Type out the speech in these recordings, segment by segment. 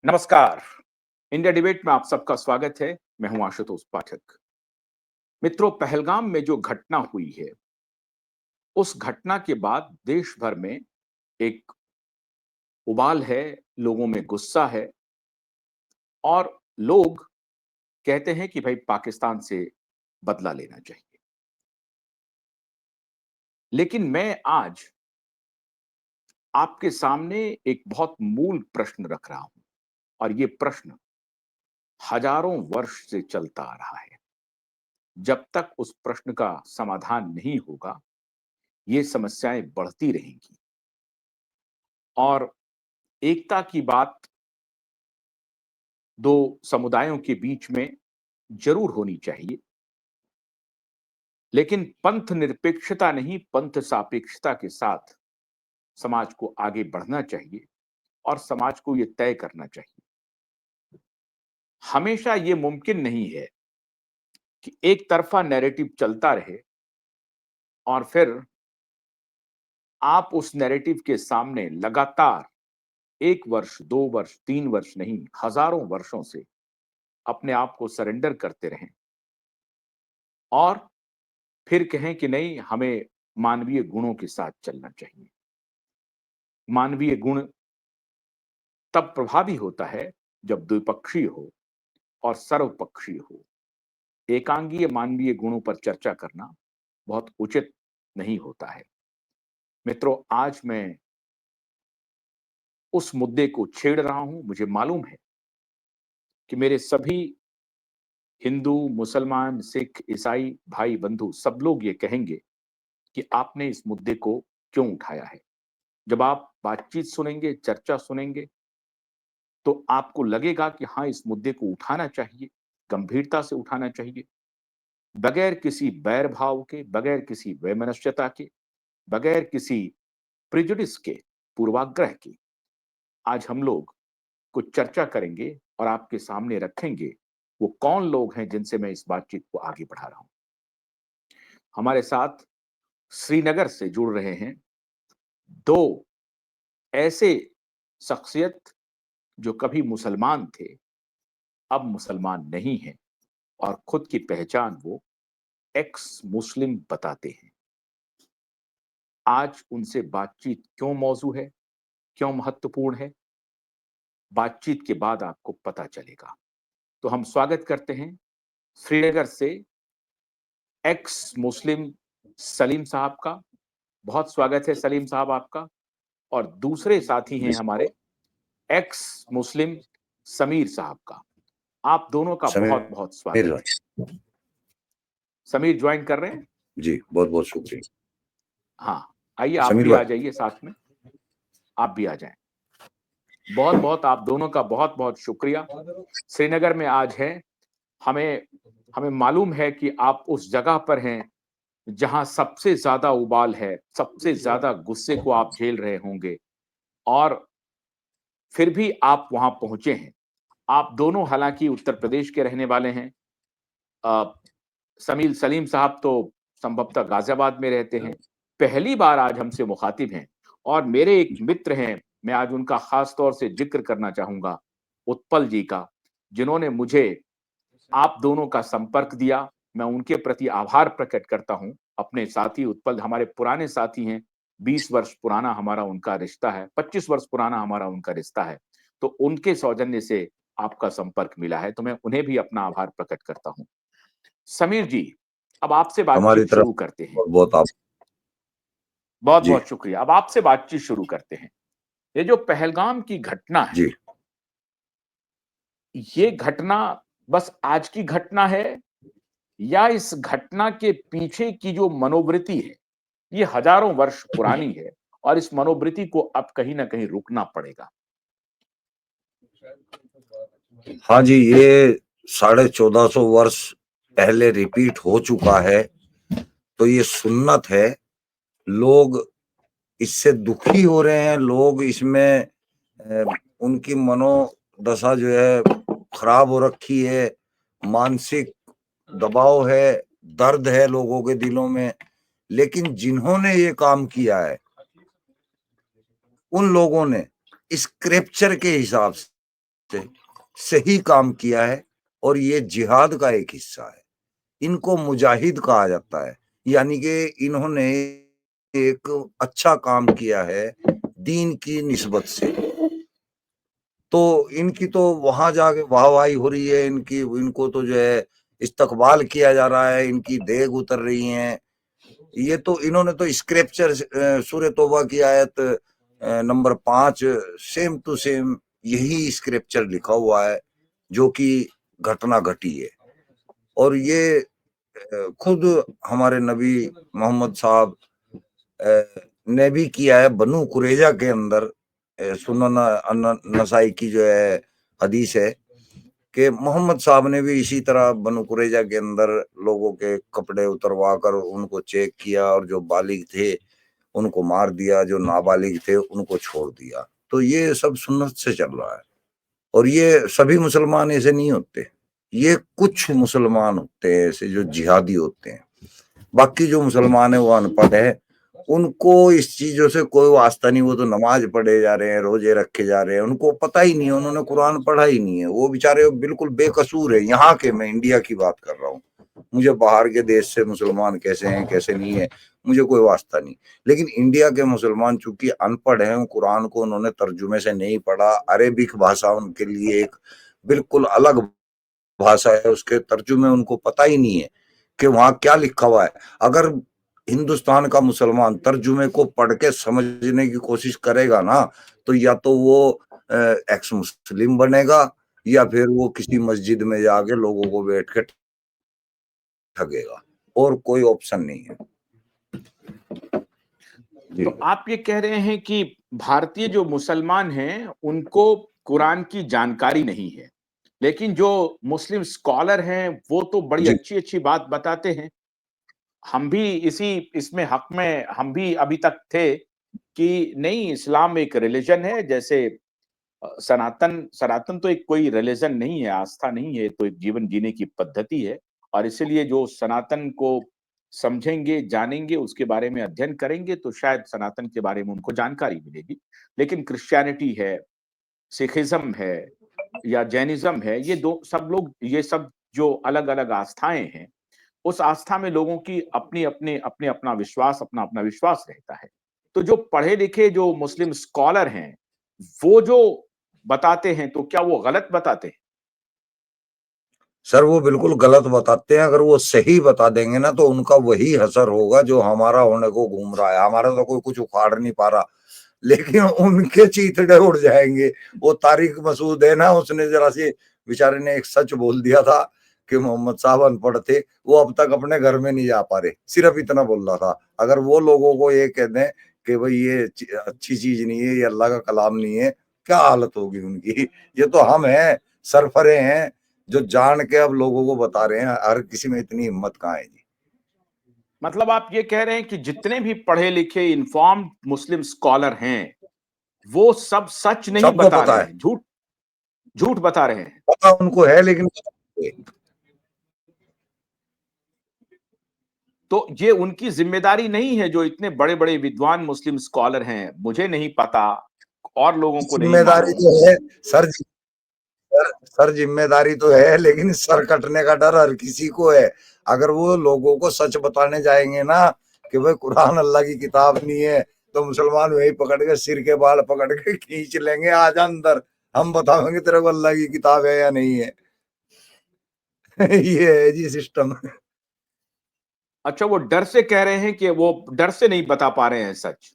नमस्कार। India debate में आप सबका स्वागत है। मैं हूं आशुतोष पाठक। मित्रों, पहलगाम में जो घटना हुई है, उस घटना के बाद देश भर में एक उबाल है, लोगों में गुस्सा है और लोग कहते हैं कि भाई पाकिस्तान से बदला लेना चाहिए। लेकिन मैं आज आपके सामने एक बहुत मूल प्रश्न रख रहा हूं और ये प्रश्न हजारों वर्ष से चलता आ रहा है। जब तक उस प्रश्न का समाधान नहीं होगा, ये समस्याएं बढ़ती रहेंगी और एकता की बात दो समुदायों के बीच में जरूर होनी चाहिए, लेकिन पंथ निरपेक्षता नहीं, पंथ सापेक्षता के साथ समाज को आगे बढ़ना चाहिए और समाज को यह तय करना चाहिए। हमेशा यह मुमकिन नहीं है कि एक तरफा नैरेटिव चलता रहे और फिर आप उस नैरेटिव के सामने लगातार 1 वर्ष, 2 वर्ष, 3 वर्ष नहीं, हजारों वर्षों से अपने आप को सरेंडर करते रहें और फिर कहें कि नहीं, हमें मानवीय गुणों के साथ चलना चाहिए। मानवीय गुण तब प्रभावी होता है जब द्विपक्षीय हो और सर्वपक्षीय हो। एकांगीय मानवीय गुणों पर चर्चा करना बहुत उचित नहीं होता है। मित्रों, आज मैं उस मुद्दे को छेड़ रहा हूं। मुझे मालूम है कि मेरे सभी हिंदू, मुसलमान, सिख, ईसाई भाई बंधु सब लोग ये कहेंगे कि आपने इस मुद्दे को क्यों उठाया है। जब आप बातचीत सुनेंगे, चर्चा सुनेंगे, तो आपको लगेगा कि हाँ, इस मुद्दे को उठाना चाहिए, गंभीरता से उठाना चाहिए, बगैर किसी बैर भाव के, बगैर किसी वैमनस्यता के, बगैर किसी प्रेजुडिस के, पूर्वाग्रह के। आज हम लोग कुछ चर्चा करेंगे और आपके सामने रखेंगे वो कौन लोग हैं जिनसे मैं इस बातचीत को आगे बढ़ा रहा हूं। हमारे साथ श्रीनगर से जुड़ रहे हैं दो ऐसे शख्सियत जो कभी मुसलमान थे, अब मुसलमान नहीं हैं और खुद की पहचान वो एक्स मुस्लिम बताते हैं। आज उनसे बातचीत क्यों मौजू है, क्यों महत्वपूर्ण है, बातचीत के बाद आपको पता चलेगा। तो हम स्वागत करते हैं श्रीनगर से एक्स मुस्लिम सलीम साहब का। बहुत स्वागत है सलीम साहब आपका। और दूसरे साथी हैं हमारे एक्स मुस्लिम समीर साहब का। आप दोनों का बहुत बहुत समीर स्वागत है। समीर ज्वाइन कर रहे हैं? जी, बहुत बहुत शुक्रिया। हाँ, आइए आप समीर भी आ भाई, जाइए, साथ में आप भी आ जाएं। बहुत बहुत आप दोनों का बहुत बहुत शुक्रिया। श्रीनगर में आज हैं। हमें हमें मालूम है कि आप उस जगह पर हैं जहां सबसे ज्यादा उबाल है, सबसे ज्यादा गुस्से को आप झेल रहे होंगे और फिर भी आप वहां पहुंचे हैं। आप दोनों हालांकि उत्तर प्रदेश के रहने वाले हैं। अ, समीर सलीम साहब तो संभवतः गाजियाबाद में रहते हैं। पहली बार आज हमसे मुखातिब हैं और मेरे एक मित्र हैं, मैं आज उनका खास तौर से जिक्र करना चाहूंगा, उत्पल जी का, जिन्होंने मुझे आप दोनों का संपर्क दिया। मैं उनके प्रति आभार प्रकट करता हूं। अपने साथी उत्पल हमारे पुराने साथी हैं। 20 वर्ष पुराना हमारा उनका रिश्ता है, 25 वर्ष पुराना हमारा उनका रिश्ता है। तो उनके सौजन्य से आपका संपर्क मिला है, तो मैं उन्हें भी अपना आभार प्रकट करता हूं। समीर जी, अब आपसे हमारी बातचीत तरफ शुरू करते हैं। बहुत बहुत आप बहुत जी बहुत शुक्रिया। अब आपसे बातचीत शुरू करते हैं। ये जो पहलगाम की घटना है, जी ये घटना बस आज की घटना है या इस घटना के पीछे की जो मनोवृत्ति है, ये हजारों वर्ष पुरानी है और इस मनोवृत्ति को अब कहीं ना कहीं रुकना पड़ेगा? हाँ जी, ये 1450 वर्ष पहले रिपीट हो चुका है, तो ये सुन्नत है। लोग इससे दुखी हो रहे हैं, लोग इसमें उनकी मनोदशा जो है खराब हो रखी है, मानसिक दबाव है, दर्द है लोगों के दिलों में। लेकिन जिन्होंने ये काम किया है, उन लोगों ने स्क्रिप्चर के हिसाब से से सही काम किया है और ये जिहाद का एक हिस्सा है। इनको मुजाहिद कहा जाता है, यानी कि इन्होंने एक अच्छा काम किया है दीन की निस्बत से। तो इनकी तो वहां जाके वाहवाही हो रही है, इनको तो जो है इस्तकबाल किया जा रहा है, इनकी देग उतर रही है। ये तो इन्होंने तो स्क्रिप्चर सूरह तौबा की आयत नंबर 5 सेम टू सेम यही स्क्रिप्चर लिखा हुआ है जो कि घटना घटी है। और ये खुद हमारे नबी मोहम्मद साहब ने भी किया है। बनु कुरैजा के अंदर सुनन नसाई की जो है हदीस है कि मोहम्मद साहब ने भी इसी तरह बनु कुरैजा के अंदर लोगों के कपड़े उतरवा कर उनको चेक किया और जो बालिग थे उनको मार दिया, जो नाबालिग थे उनको छोड़ दिया। तो ये सब सुन्नत से चल रहा है और ये सभी मुसलमान ऐसे नहीं होते, ये कुछ मुसलमान होते हैं ऐसे जो जिहादी होते हैं। बाकी जो मुसलमान है वो अनपढ़ है, उनको इस चीजों से कोई वास्ता नहीं। वो तो नमाज पढ़े जा रहे हैं, रोजे रखे जा रहे हैं, उनको पता ही नहीं है, उन्होंने कुरान पढ़ा ही नहीं है। वो बेचारे बिल्कुल बेकसूर है। यहाँ के, मैं इंडिया की बात कर रहा हूँ, मुझे बाहर के देश से मुसलमान कैसे हैं कैसे नहीं है मुझे कोई वास्ता नहीं। लेकिन इंडिया के मुसलमान चूंकि अनपढ़ हैं, कुरान को उन्होंने तर्जुमे से नहीं पढ़ा। अरेबिक भाषा उनके लिए एक बिल्कुल अलग भाषा है, उसके तर्जुमे उनको पता ही नहीं है कि वहां क्या लिखा हुआ है। अगर हिंदुस्तान का मुसलमान तर्जुमे को पढ़ के समझने की कोशिश करेगा ना, तो या तो वो एक्स मुस्लिम बनेगा या फिर वो किसी मस्जिद में जाके लोगों को बैठ के ठगेगा, और कोई ऑप्शन नहीं है। तो आप ये कह रहे हैं कि भारतीय जो मुसलमान हैं उनको कुरान की जानकारी नहीं है, लेकिन जो मुस्लिम स्कॉलर हैं वो तो बड़ी जी अच्छी अच्छी बात बताते हैं। हम भी इसमें हक में हम भी अभी तक थे कि नहीं, इस्लाम एक रिलीजन है। जैसे सनातन सनातन तो एक कोई रिलीजन नहीं है, आस्था नहीं है, तो एक जीवन जीने की पद्धति है। और इसीलिए जो सनातन को समझेंगे, जानेंगे, उसके बारे में अध्ययन करेंगे तो शायद सनातन के बारे में उनको जानकारी मिलेगी। लेकिन क्रिश्चियनिटी है, सिखिज्म है या जैनिज्म है, ये दो सब लोग, ये सब जो अलग-अलग आस्थाएं हैं, उस आस्था में लोगों की अपना विश्वास रहता है। तो जो पढ़े लिखे जो मुस्लिम स्कॉलर हैं, वो जो बताते हैं तो क्या वो गलत बताते हैं? सर, वो बिल्कुल गलत बताते हैं। अगर वो सही बता देंगे ना तो उनका वही असर होगा जो हमारा होने को घूम रहा है। हमारा तो कोई कुछ उखाड़ नहीं पा रहा, लेकिन उनके चीथड़े उड़ जाएंगे। वो तारिक मसूद है ना, उसने जरा सी बेचारे ने एक सच बोल दिया था कि मोहम्मद साहब अनपढ़ थे, वो अब तक अपने घर में नहीं जा पा रहे, सिर्फ इतना बोल रहा था। अगर वो लोगों को ये कह दें कि भाई ये अच्छी चीज नहीं है, ये अल्लाह का कलाम नहीं है, क्या हालत होगी उनकी। ये तो हम हैं, सरफरे हैं, जो जान के अब लोगों को बता रहे हैं। हर किसी में इतनी हिम्मत कहाँ है जी। मतलब आप ये कह रहे हैं कि जितने भी पढ़े लिखे इन्फॉर्म्ड मुस्लिम स्कॉलर हैं, वो सब सच नहीं सबको बता पता रहे है, हैं, झूठ झूठ बता रहे हैं। पता उनको है, लेकिन तो ये उनकी जिम्मेदारी नहीं है, जो इतने बड़े-बड़े विद्वान मुस्लिम स्कॉलर हैं, मुझे नहीं पता, और लोगों को नहीं जिम्मेदारी मालूम। तो है सर। सर, जिम्मेदारी तो है, लेकिन सर कटने का डर हर किसी को है। अगर वो लोगों को सच बताने जाएंगे ना कि भाई कुरान अल्लाह की किताब नहीं है, तो मुसलमान वही पकड़ के सिर के बाल पकड़ के खींच लेंगे, आजा अंदर, हम बताएंगे तेरे को अल्लाह की किताब है या नहीं है। ये है जी सिस्टम। अच्छा, वो डर से कह रहे हैं कि वो डर से नहीं बता पा रहे हैं सच।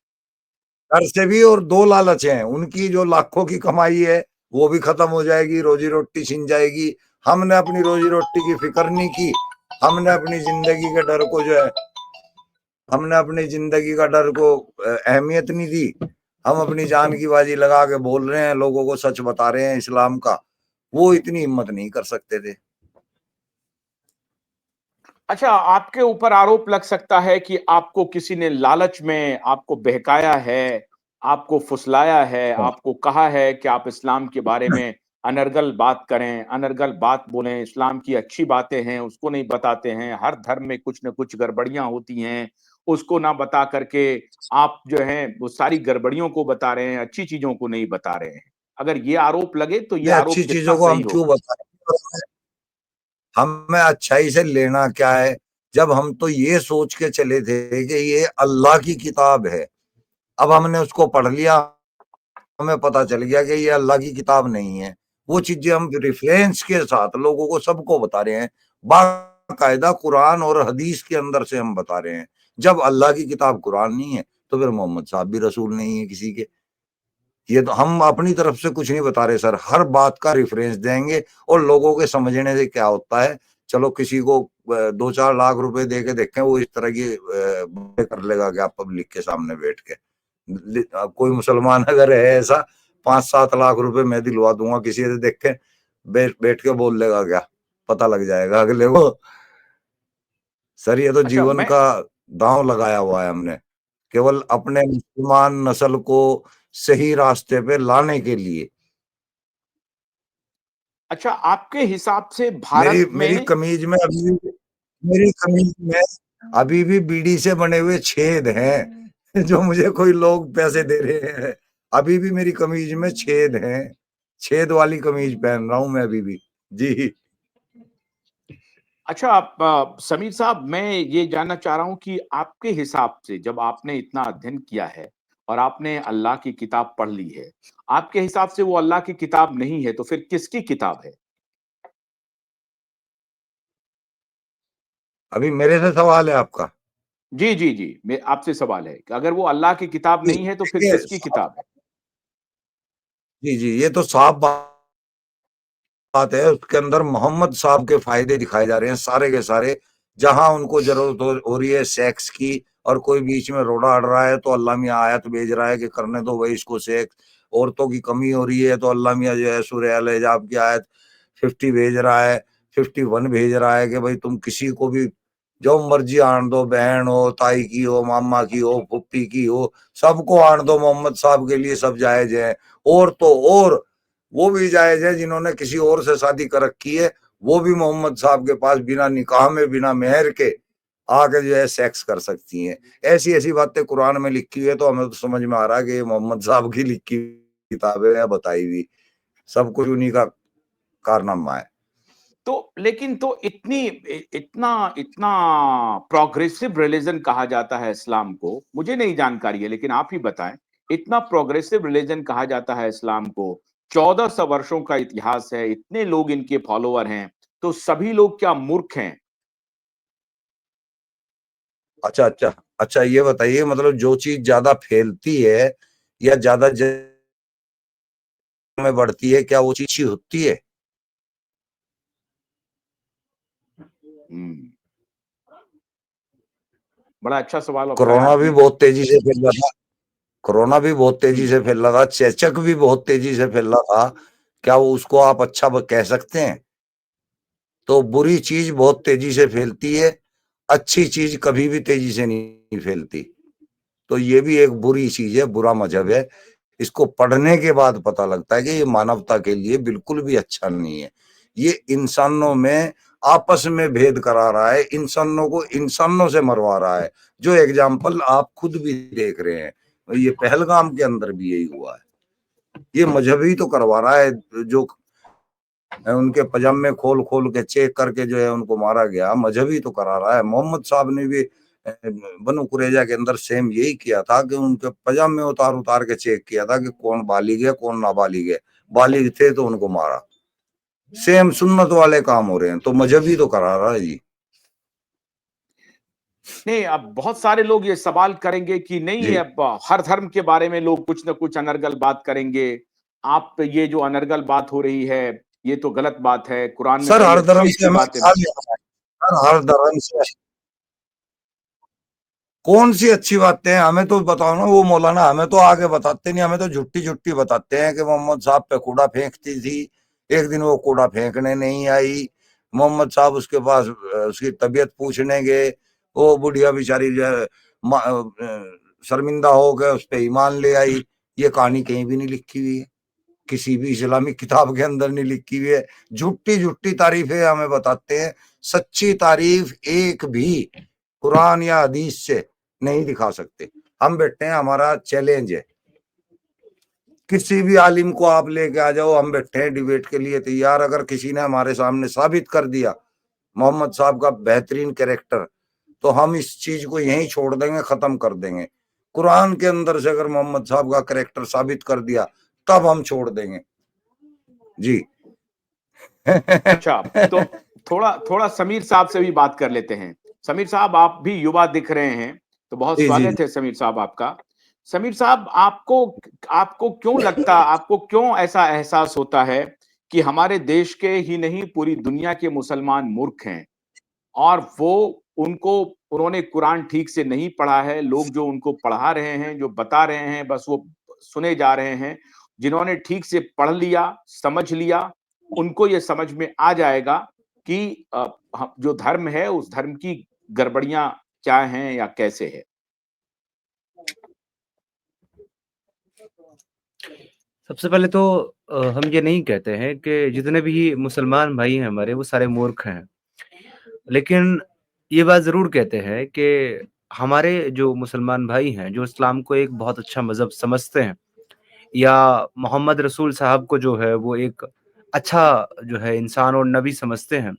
डर से भी, और दो लालच हैं उनकी। जो लाखों की कमाई है वो भी खत्म हो जाएगी, रोजी रोटी छिन जाएगी। हमने अपनी रोजी रोटी की फिक्र नहीं की, हमने अपनी जिंदगी के डर को जो है, हमने अपनी जिंदगी का डर को अहमियत नहीं दी। हम अपनी जान की बाजी लगा के बोल रहे हैं, लोगों को सच बता रहे हैं इस्लाम का। वो इतनी हिम्मत नहीं कर सकते थे। अच्छा, आपके ऊपर आरोप लग सकता है कि आपको किसी ने लालच में आपको बहकाया है, आपको फुसलाया है, आपको कहा है कि आप इस्लाम के बारे में अनर्गल बात करें, अनर्गल बात बोलें, इस्लाम की अच्छी बातें हैं, उसको नहीं बताते हैं, हर धर्म में कुछ न कुछ गड़बड़ियाँ होती हैं, उसको ना बता करके आप जो हैं, वो सारी गड़बड़ियों को बता रहे हैं, अच्छी चीज़ों को नहीं बता रहे हैं। अगर ये आरोप लगे तो ये ये आरोप अच्छी कितना चीजों को हम सही क्यों होगा? बताएं? हमें अच्छाई से लेना क्या है? जब हम तो ये सोच के चले थे कि ये अल्लाह की किताब है, अब हमने उसको पढ़ लिया, हमें पता चल गया कि ये अल्लाह की किताब नहीं है। वो चीजें हम रेफरेंस के साथ लोगों को सबको बता रहे हैं, बाकायदा कुरान और हदीस के अंदर से हम बता रहे हैं। जब अल्लाह की किताब कुरान नहीं है तो फिर मोहम्मद साहब भी रसूल नहीं है किसी के। ये तो हम अपनी तरफ से कुछ नहीं बता रहे सर, हर बात का रेफरेंस देंगे और लोगों के समझने से क्या होता है। चलो किसी को 2-4 लाख रुपए दे के देखें, वो इस तरह की बातें कर लेगा क्या पब्लिक के सामने बैठ के। कोई मुसलमान अगर है ऐसा, 5-7 लाख रुपए मैं दिलवा दूंगा किसी से, देख के बैठ के बोल लेगा क्या? पता लग जाएगा अगले को। सर ये तो अच्छा, जीवन का दांव लगाया हुआ है हमने, केवल अपने मुसलमान नस्ल को सही रास्ते पे लाने के लिए। अच्छा, आपके हिसाब से मेरी भारत मेरी में कमीज में अभी भी मेरी कमीज में अभी भी बीड़ी से बने हुए छेद हैं जो मुझे कोई लोग पैसे दे रहे हैं। अभी भी मेरी कमीज में छेद हैं, छेद वाली कमीज पहन रहा हूं मैं अभी भी। जी अच्छा, आप समीर साहब, मैं ये जानना चाह रहा हूँ कि आपके हिसाब से जब आपने इतना अध्ययन किया है और आपने अल्लाह की किताब पढ़ ली है, आपके हिसाब से वो अल्लाह की किताब नहीं है तो फिर किसकी किताब है? अभी मेरे से सवाल है आपका? जी, जी, जी। मैं आपसे सवाल है कि अगर वो अल्लाह की किताब जी नहीं है तो फिर देखिए, किसकी किताब है? जी जी ये तो साफ बात है, उसके अंदर मोहम्मद साहब के फायदे दिखाए जा रहे हैं सारे के सारे। जहां उनको जरूरत हो रही है सेक्स की और कोई बीच में रोड़ा अड़ रहा है तो अल्लाह मियाँ आयत भेज रहा है कि करने दो भाई इसको सेक्स। औरतों की कमी हो रही है तो अल्लाह मियाँ जो है सूरह अल हिजाब की आयत 50 भेज रहा है, 51 भेज रहा है कि भाई तुम किसी को भी जो मर्जी आन दो, बहन हो, ताई की हो, मामा की हो, फुप्पी की हो, सबको आन दो, मोहम्मद साहब के लिए सब जायज है। और तो और वो भी जायज है जिन्होंने किसी और से शादी कर रखी है, वो भी मोहम्मद साहब के पास बिना निकाह में, बिना मेहर के आके जो है सेक्स कर सकती हैं। ऐसी ऐसी बातें कुरान में लिखी हुई है, तो हमें तो समझ में आ रहा है कि ये मोहम्मद साहब की लिखी किताबें है, बताई हुई सब कुछ उन्हीं का कारनामा है। तो लेकिन तो इतना इतना प्रोग्रेसिव रिलीजन कहा जाता है इस्लाम को, मुझे नहीं जानकारी है लेकिन आप ही बताएं। इतना प्रोग्रेसिव रिलीजन कहा जाता है इस्लाम को, 1400 वर्षों का इतिहास है, इतने लोग इनके फॉलोअर हैं, तो सभी लोग क्या मूर्ख हैं? अच्छा अच्छा अच्छा, ये बताइए मतलब जो चीज ज्यादा फैलती है या ज्यादा में बढ़ती है, क्या वो चीज अच्छी होती है? हम्म, बड़ा अच्छा सवाल उठाया कोरोना भी आपने। बहुत तेजी से फैल रहा था, कोरोना भी बहुत तेजी हम्म, से फैल रहा था, चेचक भी बहुत तेजी से फैल रहा था। क्या वो उसको आप अच्छा कह सकते हैं? तो बुरी चीज बहुत तेजी से फैलती है, अच्छी चीज कभी भी तेजी से नहीं फैलती। तो ये भी एक बुरी चीज है, बुरा मजहब है। इसको पढ़ने के बाद पता लगता है कि ये मानवता के लिए बिल्कुल भी अच्छा नहीं है। ये इंसानों में आपस में भेद करा रहा है, इंसानों को इंसानों से मरवा रहा है, जो एग्जाम्पल आप खुद भी देख रहे हैं। ये पहलगाम के अंदर भी यही हुआ है। ये मजहब ही तो करवा रहा है, जो उनके पजामे खोल खोल के चेक करके जो है उनको मारा गया, मजहब ही तो करा रहा है। मोहम्मद साहब ने भी बनु कुरैजा के अंदर सेम यही किया था कि उनके पजामे उतार उतार के चेक किया था कि कौन बालिग है कौन नाबालिग है। बालिग थे तो उनको मारा। सेम सुन्नत वाले काम हो रहे हैं, तो मजहब ही तो करा रहा है जी। नहीं, अब बहुत सारे लोग ये सवाल करेंगे कि नहीं, जी अब हर धर्म के बारे में लोग कुछ ना कुछ अनर्गल बात करेंगे। आप ये जो अनर्गल बात हो रही है, ये तो गलत बात है, कुरान में सर, बड़ी हर अच्छी धर्म से अच्छी हमें बातें। क्या लेना है? सर, हर धर्म से कौन सी अच्छी बातें हैं हमें तो बताओ ना। वो मौलाना हमें तो आगे बताते नहीं, हमें तो झुट्टी झुट्टी बताते हैं कि मोहम्मद साहब पे कूड़ा फेंकती थी, एक दिन वो कूड़ा फेंकने नहीं आई। मोहम्मद साहब उसके पास उसकी तबीयत पूछने गए, वो बुढ़िया बेचारी जो है शर्मिंदा हो गए, उस पर ईमान ले आई। ये कहानी कहीं भी नहीं लिखी हुई है, किसी भी इस्लामिक किताब के अंदर नहीं लिखी हुई है। झुट्टी झुट्टी तारीफें हमें बताते हैं, सच्ची तारीफ एक भी कुरान या हदीस से नहीं दिखा सकते। हम बैठे हैं, हमारा चैलेंज है। किसी भी आलिम को आप लेके आ जाओ, हम बैठे हैं डिबेट के लिए तैयार। अगर किसी ने हमारे सामने साबित कर दिया मोहम्मद साहब का बेहतरीन कैरेक्टर, तो हम इस चीज को यहीं छोड़ देंगे, खत्म कर देंगे। कुरान के अंदर से अगर मोहम्मद साहब का कैरेक्टर साबित कर दिया, तब हम छोड़ देंगे जी। अच्छा, तो थोड़ा थोड़ा समीर साहब से भी बात कर लेते हैं। समीर साहब, आप भी युवा दिख रहे हैं, तो बहुत जी जी स्वागत है समीर साहब आपका। समीर साहब, आपको आपको क्यों लगता, आपको क्यों ऐसा एहसास होता है कि हमारे देश के ही नहीं पूरी दुनिया के मुसलमान मूर्ख हैं, और वो उनको उन्होंने कुरान ठीक से नहीं पढ़ा है, लोग जो उनको पढ़ा रहे हैं, जो बता रहे हैं, बस वो सुने जा रहे हैं। जिन्होंने ठीक से पढ़ लिया, समझ लिया, उनको ये समझ में आ जाएगा कि जो धर्म है उस धर्म की गड़बड़ियां क्या हैं या कैसे है। सबसे पहले तो हम ये नहीं कहते हैं कि जितने भी मुसलमान भाई हैं हमारे वो सारे मूर्ख हैं, लेकिन ये बात ज़रूर कहते हैं कि हमारे जो मुसलमान भाई हैं, जो इस्लाम को एक बहुत अच्छा मज़हब समझते हैं, या मोहम्मद रसूल साहब को जो है वो एक अच्छा जो है इंसान और नबी समझते हैं।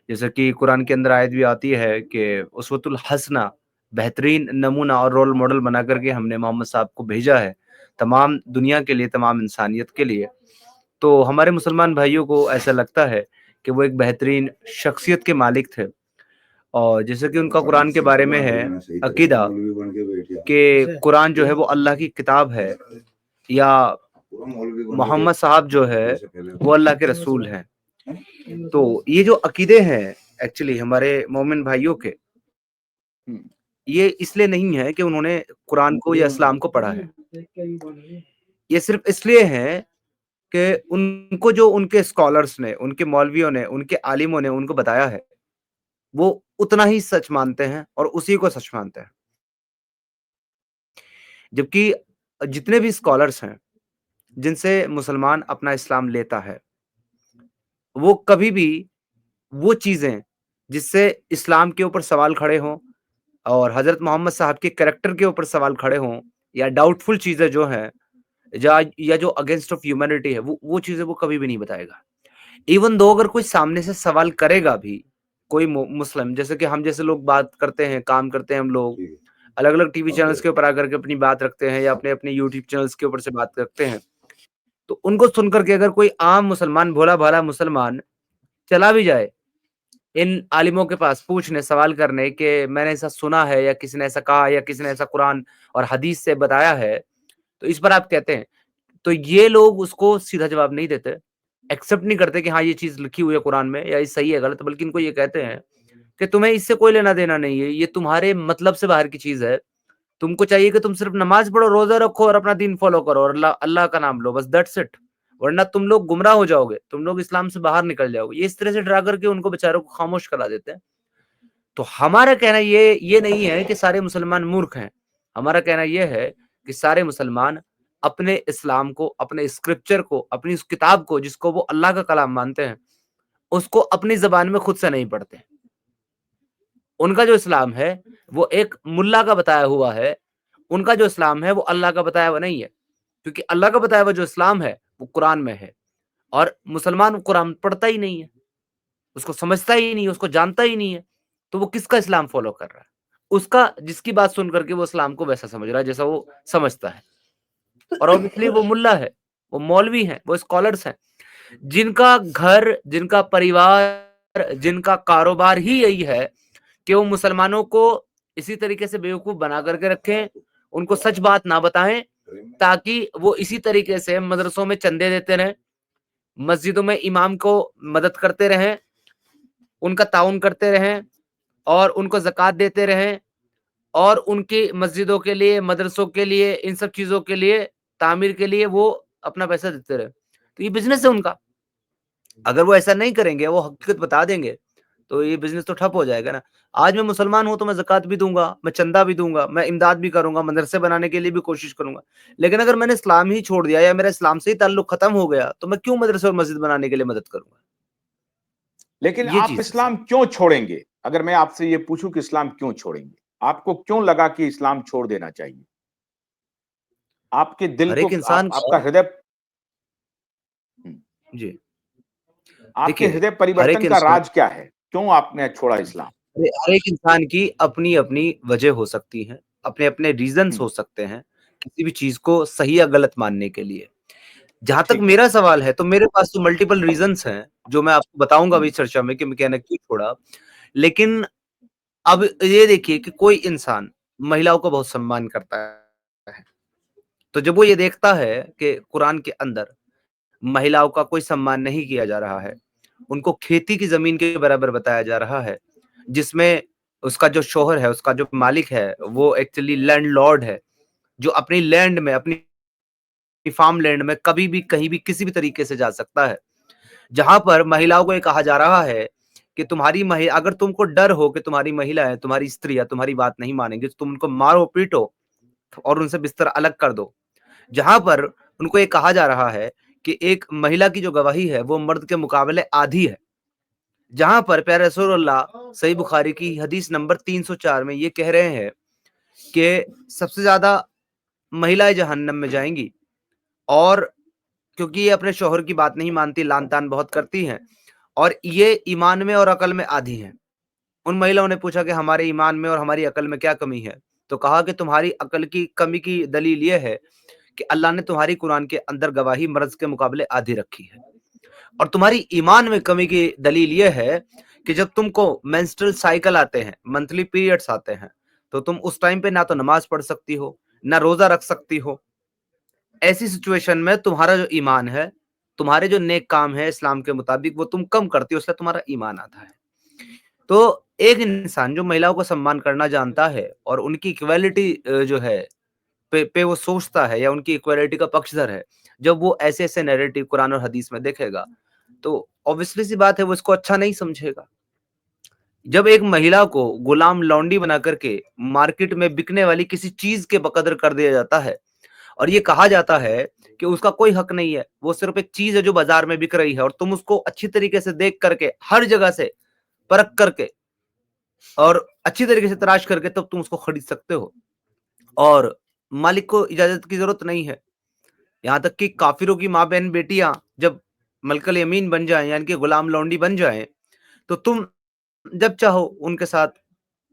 जैसे कि कुरान के अंदर आयत भी आती है कि उसवतुल हसना, बेहतरीन नमूना और रोल मॉडल बना करके हमने मोहम्मद साहब को भेजा है तमाम दुनिया के लिए, तमाम इंसानियत के लिए। तो हमारे मुसलमान भाइयों को ऐसा लगता है कि वो एक बेहतरीन शख्सियत के मालिक थे, और जैसे कि उनका कुरान के बारे में है अकीदा कि कुरान जो है वो अल्लाह की किताब है, या मोहम्मद साहब जो है वो अल्लाह के रसूल हैं। तो ये जो अकीदे हैं एक्चुअली हमारे मोमिन भाइयों के, ये इसलिए नहीं है कि उन्होंने कुरान को या इस्लाम को पढ़ा है, ये सिर्फ इसलिए है कि उनको जो उनके स्कॉलर्स ने, उनके मौलवियों ने, उनके आलिमों ने उनको बताया है, वो उतना ही सच मानते हैं और उसी को सच मानते हैं। जबकि जितने भी स्कॉलर्स हैं जिनसे मुसलमान अपना इस्लाम लेता है, वो कभी भी वो चीजें जिससे इस्लाम के ऊपर सवाल खड़े हों और हजरत मोहम्मद साहब के कैरेक्टर के ऊपर सवाल खड़े हों, या डाउटफुल चीजें जो हैं, या जो अगेंस्ट ऑफ ह्यूमैनिटी है, वो चीजें वो कभी भी नहीं बताएगा। इवन दो अगर कोई सामने से सवाल करेगा भी, कोई मुस्लिम, जैसे कि हम जैसे लोग बात करते हैं, काम करते हैं, हम लोग अलग अलग टीवी चैनल्स के ऊपर आकर के अपनी बात रखते हैं, या अपने अपने यूट्यूब चैनल्स के ऊपर से बात करते हैं, तो उनको सुनकर के अगर कोई आम मुसलमान, भोला भाला मुसलमान चला भी जाए इन आलिमों के पास पूछने, सवाल करने कि मैंने ऐसा सुना है, या किसी ने ऐसा कहा, या किसी ने ऐसा कुरान और हदीस से बताया है, तो इस पर आप कहते हैं, तो ये लोग उसको सीधा जवाब नहीं देते, एक्सेप्ट नहीं करते कि हाँ ये चीज लिखी हुई है कुरान में या ये सही है गलत, बल्कि इनको ये कहते हैं कि तुम्हें इससे कोई लेना देना नहीं है, ये तुम्हारे मतलब से बाहर की चीज है। तुमको चाहिए कि तुम सिर्फ नमाज पढ़ो, रोजा रखो और अपना दीन फॉलो करो और अल्लाह अल्लाह का नाम लो, बस दैट्स इट। वरना तुम लोग गुमराह हो जाओगे, तुम लोग इस्लाम से बाहर निकल जाओगे। ये इस तरह से डरा करके उनको बेचारों को खामोश करा देते हैं। तो हमारा कहना ये नहीं है कि सारे मुसलमान मूर्ख हैं। हमारा कहना यह है कि सारे मुसलमान अपने इस्लाम को, अपने स्क्रिप्चर को, अपनी उस किताब को जिसको वो अल्लाह का कलाम मानते हैं, उसको अपनी जबान में खुद से नहीं पढ़ते। उनका जो इस्लाम है वो एक मुल्ला का बताया हुआ है, उनका जो इस्लाम है वो अल्लाह का बताया हुआ नहीं है। क्योंकि अल्लाह का बताया हुआ जो इस्लाम है वो कुरान में है, और मुसलमान कुरान पढ़ता ही नहीं है, उसको समझता ही नहीं है, उसको जानता ही नहीं है, तो वो किसका इस्लाम फॉलो कर रहा है? उसका, जिसकी बात सुन करके वो इस्लाम को वैसा समझ रहा है जैसा वो समझता है। और ऑब्वियसली वो मुल्ला है, वो मौलवी है, वो स्कॉलर्स हैं, जिनका घर, जिनका परिवार, जिनका कारोबार ही यही है कि वो मुसलमानों को इसी तरीके से बेवकूफ बना करके रखें, उनको सच बात ना बताएं, ताकि वो इसी तरीके से मदरसों में चंदे देते रहें, मस्जिदों में इमाम को मदद करते रहें, उनका ताउन करते रहें, और उनको ज़कात देते रहें, और उनकी मस्जिदों के लिए, मदरसों के लिए, इन सब चीज़ों के लिए, तामीर के लिए वो अपना पैसा देते रहें। तो ये बिज़नेस है उनका। अगर वो ऐसा नहीं करेंगे, वो हकीकत बता देंगे, तो ये बिज़नेस तो ठप हो जाएगा ना। आज मैं मुसलमान हूँ तो मैं ज़कात भी दूँगा, मैं चंदा भी दूँगा, मैं इमदाद भी करूँगा, मदरसे बनाने के लिए भी कोशिश करूँगा। लेकिन अगर मैंने इस्लाम ही छोड़ दिया या मेरा इस्लाम से ही ताल्लुक खत्म हो गया, तो मैं क्यों मदरसे और मस्जिद बनाने के लिए मदद करूँगा? लेकिन ये आप चीज़ है इस्लाम सर। क्यों छोड़ेंगे? अगर मैं आपसे ये पूछूं कि इस्लाम क्यों छोड़ेंगे, आपको क्यों लगा कि इस्लाम छोड़ देना चाहिए? आपके दिल हर को एक इंसान आपका को हृदय जी आपके देखिए, हृदय हर एक परिवर्तन का इंसान राज क्या है? क्यों आपने छोड़ा इस्लाम? हर एक इंसान की अपनी-अपनी वजह हो सकती है, अपने-अपने रीज़न्स हुँ, हो सकते हैं, किसी भी चीज़ को सही या गलत मानने के लिए। जहाँ तक ठीक है। मेरा सवाल है, तो मेरे पास तो मल्टीपल रीज़न्स हैं, जो मैं आपको बताऊँगा हुँ, अभी चर्चा में कि मैंने क्यों छोड़ा। लेकिन अब ये देखिए कि कोई इंसान महिलाओं का बहुत सम्मान करता है, तो जब वो ये देखता है कि कुरान के अंदर महिलाओं का कोई सम्मान नहीं किया जा रहा है, उनको खेती की ज़मीन के बराबर बताया जा रहा है, जिसमें उसका जो शौहर है, उसका जो मालिक है, वो एक्चुअली लैंडलॉर्ड है, जो अपनी लैंड में, अपनी फार्म लैंड में कभी भी, कहीं भी, किसी भी तरीके से जा सकता है। जहाँ पर महिलाओं को ये कहा जा रहा है कि तुम्हारी अगर तुमको डर हो कि तुम्हारी महिलाएँ, तुम्हारी स्त्रियाँ तुम्हारी बात नहीं मानेंगी, तो तुम उनको मारो, पीटो और उनसे बिस्तर अलग कर दो। जहाँ पर उनको ये कहा जा रहा है कि एक महिला की जो गवाही है, वो मर्द के मुकाबले आधी है। जहाँ पर प्यारे रसूलुल्लाह सही बुखारी की हदीस नंबर 304 में ये कह रहे हैं कि सबसे ज़्यादा महिलाएँ जहन्नम में जाएँगी और क्योंकि ये अपने शौहर की बात नहीं मानती, लान-तान बहुत करती हैं और ये ईमान में और अकल में आधी हैं। उन महिलाओं ने पूछा कि हमारे ईमान में और हमारी अकल में क्या कमी है? तो कहा कि तुम्हारी अकल की कमी की दलील ये है कि अल्लाह ने तुम्हारी कुरान के अंदर गवाही मर्द के मुकाबले आधी रखी है। और तुम्हारी ईमान में कमी की दलील ये है कि जब तुमको मेंस्ट्रुअल साइकिल आते हैं, मंथली पीरियड्स आते हैं, तो तुम उस टाइम पे ना तो नमाज पढ़ सकती हो, ना रोजा रख सकती हो। ऐसी सिचुएशन में तुम्हारा जो ईमान है, तुम्हारे जो नेक काम है इस्लाम के मुताबिक वो तुम कम करती हो, इसलिए तुम्हारा ईमान आता है। तो एक इंसान जो महिलाओं का सम्मान करना जानता है और उनकी इक्वालिटी जो है पे वो सोचता है या उनकी इक्वालिटी का पक्षधर है, जब वो ऐसे-ऐसे नैरेटिव कुरान और हदीस में देखेगा, तो ऑब्वियसली सी बात है वो इसको अच्छा नहीं समझेगा। जब एक महिला को गुलाम लौंडी बना करके मार्केट में बिकने वाली किसी चीज़ के बकदर कर दिया जाता है और ये कहा जाता है कि उसका कोई हक नहीं है, वो सिर्फ़ एक चीज़ है जो बाज़ार में बिक रही है और तुम उसको अच्छी तरीके से देख करके, हर जगह से परख करके और अच्छी तरीके से तराश करके तब तुम उसको खरीद सकते हो और मालिक को इजाज़त की ज़रूरत नहीं है। यहाँ तक कि काफ़िरों की माँ बहन बेटियाँ जब मलकल यमीन बन जाएँ यानी कि गुलाम लौंडी बन जाएँ, तो तुम जब चाहो उनके साथ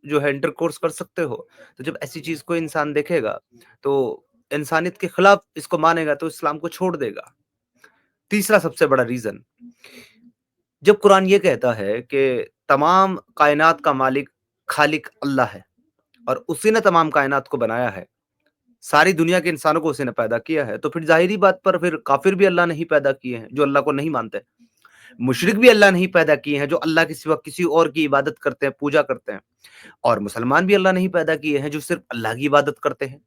जो है इंटरकोर्स कर सकते हो। तो जब ऐसी चीज़ कोई इंसान देखेगा, तो इंसानियत के खिलाफ इसको मानेगा तो इस्लाम को छोड़ देगा। तीसरा सबसे बड़ा रीज़न, जब कुरान ये कहता है कि तमाम कायनात का मालिक खालिक अल्लाह है और उसी ने तमाम कायनात को बनाया है। सारी दुनिया के इंसानों को उसी ने पैदा किया है, तो फिर ज़ाहिर-सी बात पर फिर काफ़िर भी अल्लाह ने ही पैदा किए हैं, जो अल्लाह को नहीं मानते। मुशरिक भी अल्लाह ने ही पैदा किए हैं, जो अल्लाह के सिवा किसी और की इबादत करते हैं, पूजा करते हैं। और मुसलमान भी अल्लाह ने ही पैदा किए हैं, जो सिर्फ़ अल्लाह की इबादत करते हैं।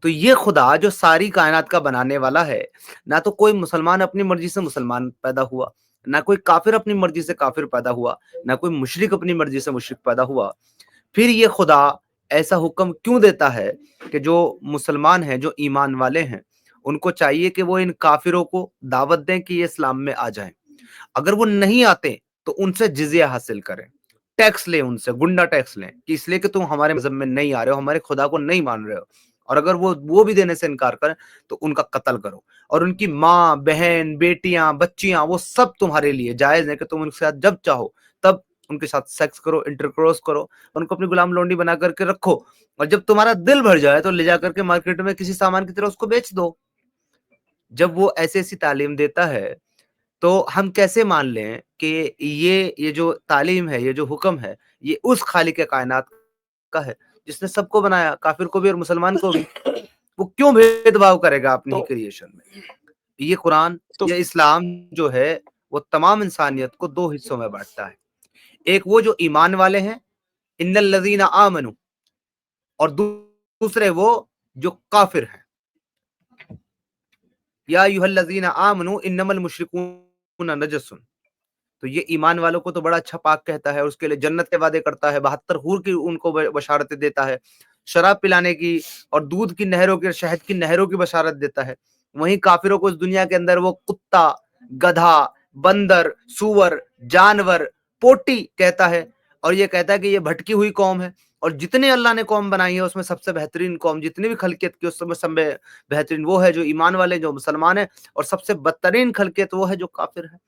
तो ये खुदा जो सारी कायनात का बनाने वाला है, ना तो कोई मुसलमान अपनी मर्ज़ी से मुसलमान पैदा हुआ, ना कोई काफ़िर अपनी मर्ज़ी से काफ़िर पैदा हुआ, ना कोई मुशरिक अपनी मर्ज़ी से मुशरिक पैदा हुआ। फिर ये खुदा ऐसा हुक्म क्यों देता है कि जो मुसलमान हैं, जो ईमान वाले हैं, उनको चाहिए कि वो इन काफ़िरों को दावत दें कि ये इस्लाम में आ जाएँ। अगर वो नहीं आते, तो उनसे जिज़िया हासिल करें, टैक्स लें उनसे, गुंडा टैक्स लें कि इसलिए कि तुम हमारे मज़हब में नहीं आ रहे हो, हमारे खुदा को नहीं मान रहे हो और अगर वो भी देने से इनकार करें, तो उनका कत्ल करो और उनकी माँ, बहन, बेटियाँ, बच्चियाँ वो सब तुम्हारे लिए जायज़ है कि तुम उनके साथ जब चाहो, तब उनके साथ सेक्स करो, इंटरकोर्स करो, उनको अपनी गुलाम लौंडी बना करके रखो और जब तुम्हारा दिल भर जाए, तो ले जा करके मार्केट में किसी सामान की तरह उसको बेच दो। जब वो ऐसी-ऐसी तालीम देता है, तो हम कैसे मान लें कि ये जो तालीम है, ये जो हुक्म है, ये उस खालिक कायनात का है, जिसने सबको बनाया, काफ़िर को भी और मुसलमान को भी। वो क्यों भेदभाव करेगा अपनी ही तो क्रिएशन में? ये कुरान, तो ये इस्लाम जो है, वो तमाम इंसानियत को 2 हिस्सों में बाँटता है। एक वो जो ईमान वाले हैं, इन्नल लज़ीना आमनू और दूसरे वो जो काफ़िर हैं। या अय्युहल्लज़ीना आमनू इन्नमल मुश्रिकूना नजसुन। तो ये ईमान वालों को तो बड़ा अच्छा पाक कहता है और उसके लिए जन्नत के वादे करता है, 72 हूर की उनको बशारतें देता है, शराब पिलाने की और दूध की नहरों की, शहद की नहरों की बशारत देता है। वहीं काफिरों को इस दुनिया के अंदर वो कुत्ता, गधा, बंदर, सूअर, जानवर, पोटी कहता है और ये कहता है कि ये भटकी हुई कौम है और जितने अल्लाह ने कौम बनाई है उसमें सबसे बेहतरीन कौम जितनी भी खलकियत की उसमें सब बेहतरीन वो है जो ईमान वाले, जो मुसलमान है, और सबसे बदतरीन खलकियत वो है जो काफिर है।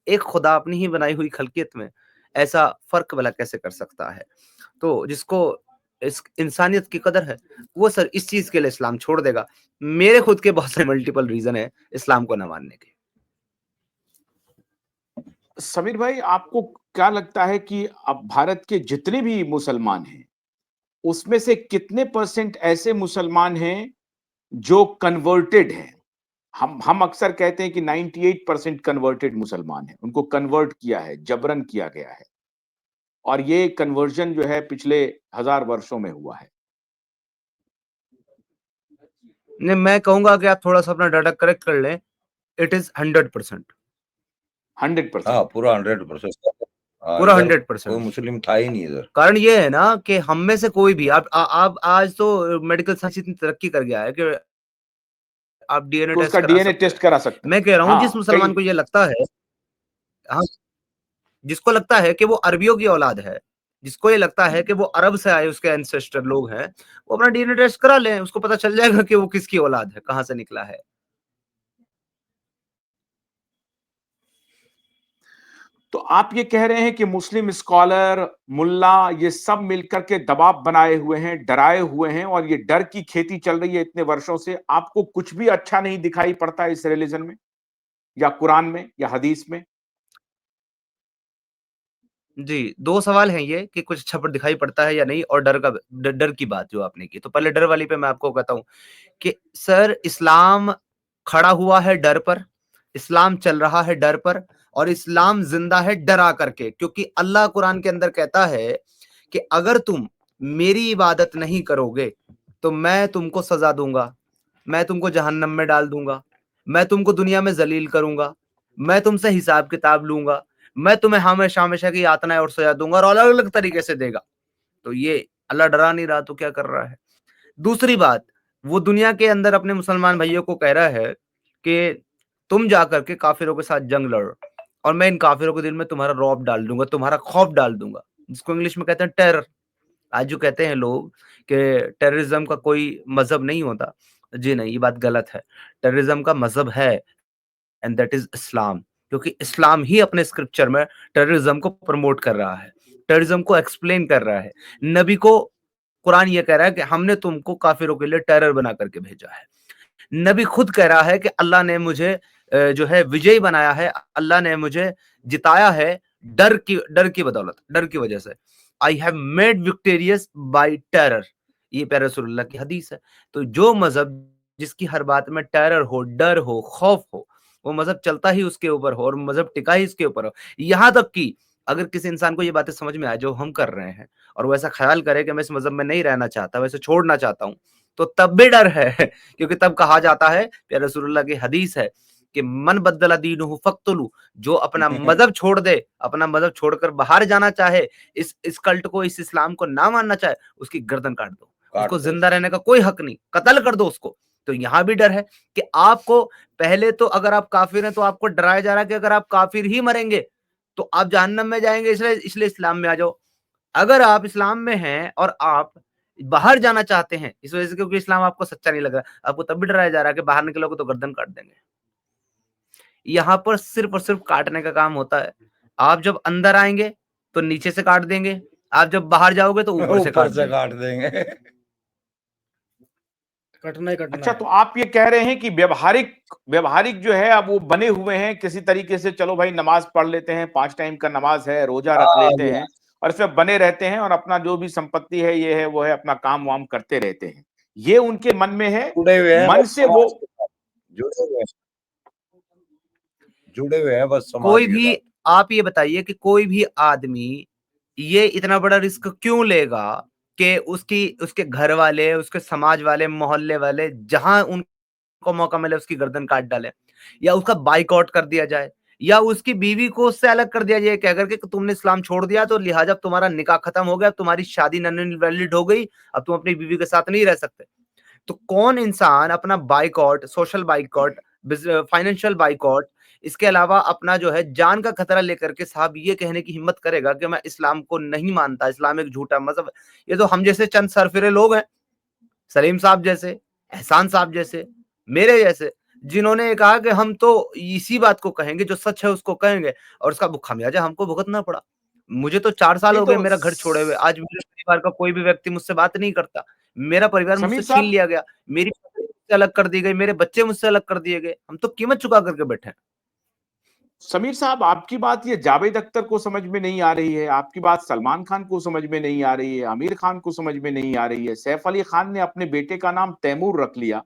एक खुदा अपनी ही बनाई हुई खलकियत में ऐसा फर्क भला कैसे कर सकता है? तो जिसको इस इंसानियत की कदर है वो सर इस चीज के लिए इस्लाम छोड़ देगा। मेरे खुद के बहुत से मल्टीपल रीजन है इस्लाम को न मानने के। समीर भाई, आपको क्या लगता है कि अब भारत के जितने भी मुसलमान हैं उसमें से कितने परसेंट ऐसे मुसलमान हैं जो कन्वर्टेड हैं? हम अक्सर कहते हैं कि 98% कन्वर्टेड मुसलमान हैं, उनको कन्वर्ट किया है, जबरन किया गया है, और ये कन्वर्जन जो है पिछले 1000 वर्षों में हुआ है। नहीं, मैं कहूंगा कि आप थोड़ा सा अपना डाटा करेक्ट कर लें। It is 100%। 100%। हाँ, पूरा 100%। पूरा इधर 100%। कोई मुस्लिम था ही नहीं इधर। कारण ये है ना कि हम में से कोई भी आप आज तो मेडिकल साइंस इतनी तरक्की कर गया है कि आप डीएनए तो टेस्ट उसका करा डीएनए सकते टेस्ट हैं। करा सकते मैं हैं। कह रहा हूं जिस हाँ, मुसलमान को ये लगता है, हाँ, जिसको लगता है कि वो अरबियों की औलाद है, जिसको ये लगता है कि वो अरब से आए उसके एंसेस्टर लोग हैं, वो अपना डीएनए टेस्ट करा लें, उसको पता चल जाएगा कि वो किसकी औलाद है, कहां से निकला है। तो आप ये कह रहे हैं कि मुस्लिम स्कॉलर, मुल्ला, ये सब मिलकर के दबाव बनाए हुए हैं, डराए हुए हैं, और ये डर की खेती चल रही है इतने वर्षों से। आपको कुछ भी अच्छा नहीं दिखाई पड़ता इस रिलीजन में या कुरान में या हदीस में? जी, 2 सवाल हैं ये कि कुछ अच्छा दिखाई पड़ता है या नहीं, और डर की बात जो आपने की। तो पहले डर वाली पे मैं आपको कहता हूँ कि सर इस्लाम खड़ा हुआ है डर पर, इस्लाम चल रहा है डर पर, और इस्लाम जिंदा है डरा करके। क्योंकि अल्लाह कुरान के अंदर कहता है कि अगर तुम मेरी इबादत नहीं करोगे तो मैं तुमको सजा दूंगा, मैं तुमको जहन्नम में डाल दूंगा, मैं तुमको दुनिया में जलील करूंगा, मैं तुमसे हिसाब किताब लूंगा, मैं तुम्हें हमेशा हमेशा की यातनाएं और सजा दूंगा, और अलग अलग तरीके से देगा। तो ये अल्लाह डरा नहीं रहा तो क्या कर रहा है? दूसरी बात, वो दुनिया के अंदर अपने मुसलमान भाइयों को कह रहा है कि तुम जाकर के काफिरों के साथ जंग लड़ो, और मैं इन काफिरों के दिल में तुम्हारा रौब डाल दूंगा, तुम्हारा खौफ डाल दूंगा, जिसको इंग्लिश में कहते हैं टेरर। आज जो कहते हैं लोग कि टेररिज्म का कोई मजहब नहीं होता, जी नहीं, ये बात गलत है। टेररिज्म का मजहब है, एंड दैट इज इस्लाम। क्योंकि इस्लाम ही अपने स्क्रिप्चर में टेररिज्म को प्रमोट कर रहा है, टेररिज्म को एक्सप्लेन कर रहा है। नबी को कुरान ये कह रहा है कि हमने तुमको काफिरों के लिए टेरर बना करके भेजा है। नबी खुद कह रहा है कि अल्लाह ने मुझे जो है विजयी बनाया है, अल्लाह ने मुझे जिताया है डर की बदौलत, डर की वजह से। I have made victorious by terror, ये प्यारे रसूलुल्लाह की हदीस है। तो जो मजहब जिसकी हर बात में टेरर हो, डर हो, खौफ हो, वो मजहब चलता ही उसके ऊपर हो और मजहब टिका ही इसके ऊपर हो। यहाँ तक कि अगर किसी इंसान को ये बातें समझ में आए जो हम कर रहे हैं, और वो ऐसा ख्याल करे कि मैं इस मजहब में नहीं रहना चाहता, वैसे छोड़ना चाहता हूँ, तो तब भी डर है क्योंकि तब कहा जाता है, प्यारे रसूलुल्लाह की हदीस है कि मन बदला दीनहु फक्तुलू, जो अपना मजहब छोड़ दे, अपना मजहब छोड़कर बाहर जाना चाहे, इस कल्ट को, इस इस्लाम को ना मानना चाहे, उसकी गर्दन काट दो, उसको जिंदा रहने का कोई हक नहीं, कत्ल कर दो उसको। तो यहाँ भी डर है कि आपको पहले तो अगर आप काफिर हैं तो आपको डराया जा रहा है कि अगर आप काफिर ही मरेंगे तो आप जहन्नम में जाएंगे, इसलिए इस्लाम में आ जाओ। अगर आप इस्लाम में हैं और आप बाहर जाना चाहते हैं इस वजह से क्योंकि इस्लाम आपको सच्चा नहीं लग रहा, आपको तब भी डराया जा रहा है कि बाहर निकलोगे तो गर्दन काट देंगे। यहाँ पर सिर्फ और सिर्फ काटने का काम होता है। आप जब अंदर आएंगे तो नीचे से काट देंगे, आप जब बाहर जाओगे तो ऊपर से काट देंगे। कटना ही कटना अच्छा, है। तो आप ये कह रहे हैं कि व्यवहारिक व्यवहारिक जो है अब वो बने हुए हैं किसी तरीके से, चलो भाई नमाज पढ़ लेते हैं, 5 टाइम का नमाज है, रोजा रख लेते हैं, और इसमें बने रहते हैं, और अपना जो भी संपत्ति है ये है वो है, अपना काम वाम करते रहते हैं। ये उनके मन में है, जुड़े हुए हैं, मन से वो जुड़े हुए हैं बस समाज कोई के भी, साथ। आप ये बताइए कि कोई भी आदमी ये इतना बड़ा रिस्क क्यों लेगा कि उसके घर वाले, उसके समाज वाले, मोहल्ले वाले जहां उनको मौका मिले उसकी गर्दन काट डाले, या उसका बाइकआउट कर दिया जाए, या उसकी बीवी को उससे अलग कर दिया जाए, कह करके कि तुमने इस्लाम छोड़ दिया तो लिहाजा तुम्हारा निकाह खत्म हो गया, तुम्हारी शादी नॉन इनवैलिड हो गई, अब तुम अपनी बीवी के साथ नहीं रह सकते। तो कौन इंसान अपना boycott, social boycott, financial boycott, इसके अलावा अपना जो है जान का खतरा लेकर के साहब ये कहने की हिम्मत करेगा कि मैं इस्लाम को नहीं मानता, इस्लाम एक झूठा मजहब है। ये तो हम जैसे चंद सरफिरे लोग हैं, सलीम साहब जैसे, एहसान साहब जैसे, मेरे जैसे, जिन्होंने कहा कि हम तो इसी बात को कहेंगे, जो सच है उसको कहेंगे, और उसका खामियाजा हमको भुगतना पड़ा। मुझे तो 4 साल नहीं हो गए तो मेरा घर छोड़े हुए। आज मेरे परिवार का कोई भी व्यक्ति मुझसे बात नहीं करता। मेरा परिवार समीर मुझसे छीन साहब, लिया गया, मेरी पत्नी मुझसे अलग कर दी गई, मेरे बच्चे मुझसे अलग कर दिए गए। हम तो कीमत चुका करके बैठे हैं। समीर साहब, आपकी बात ये जावेद अख्तर को समझ में नहीं आ रही है, आपकी बात सलमान खान को समझ में नहीं आ रही है, आमिर खान को समझ में नहीं आ रही है, सैफ अली खान ने अपने बेटे का नाम तैमूर रख लिया,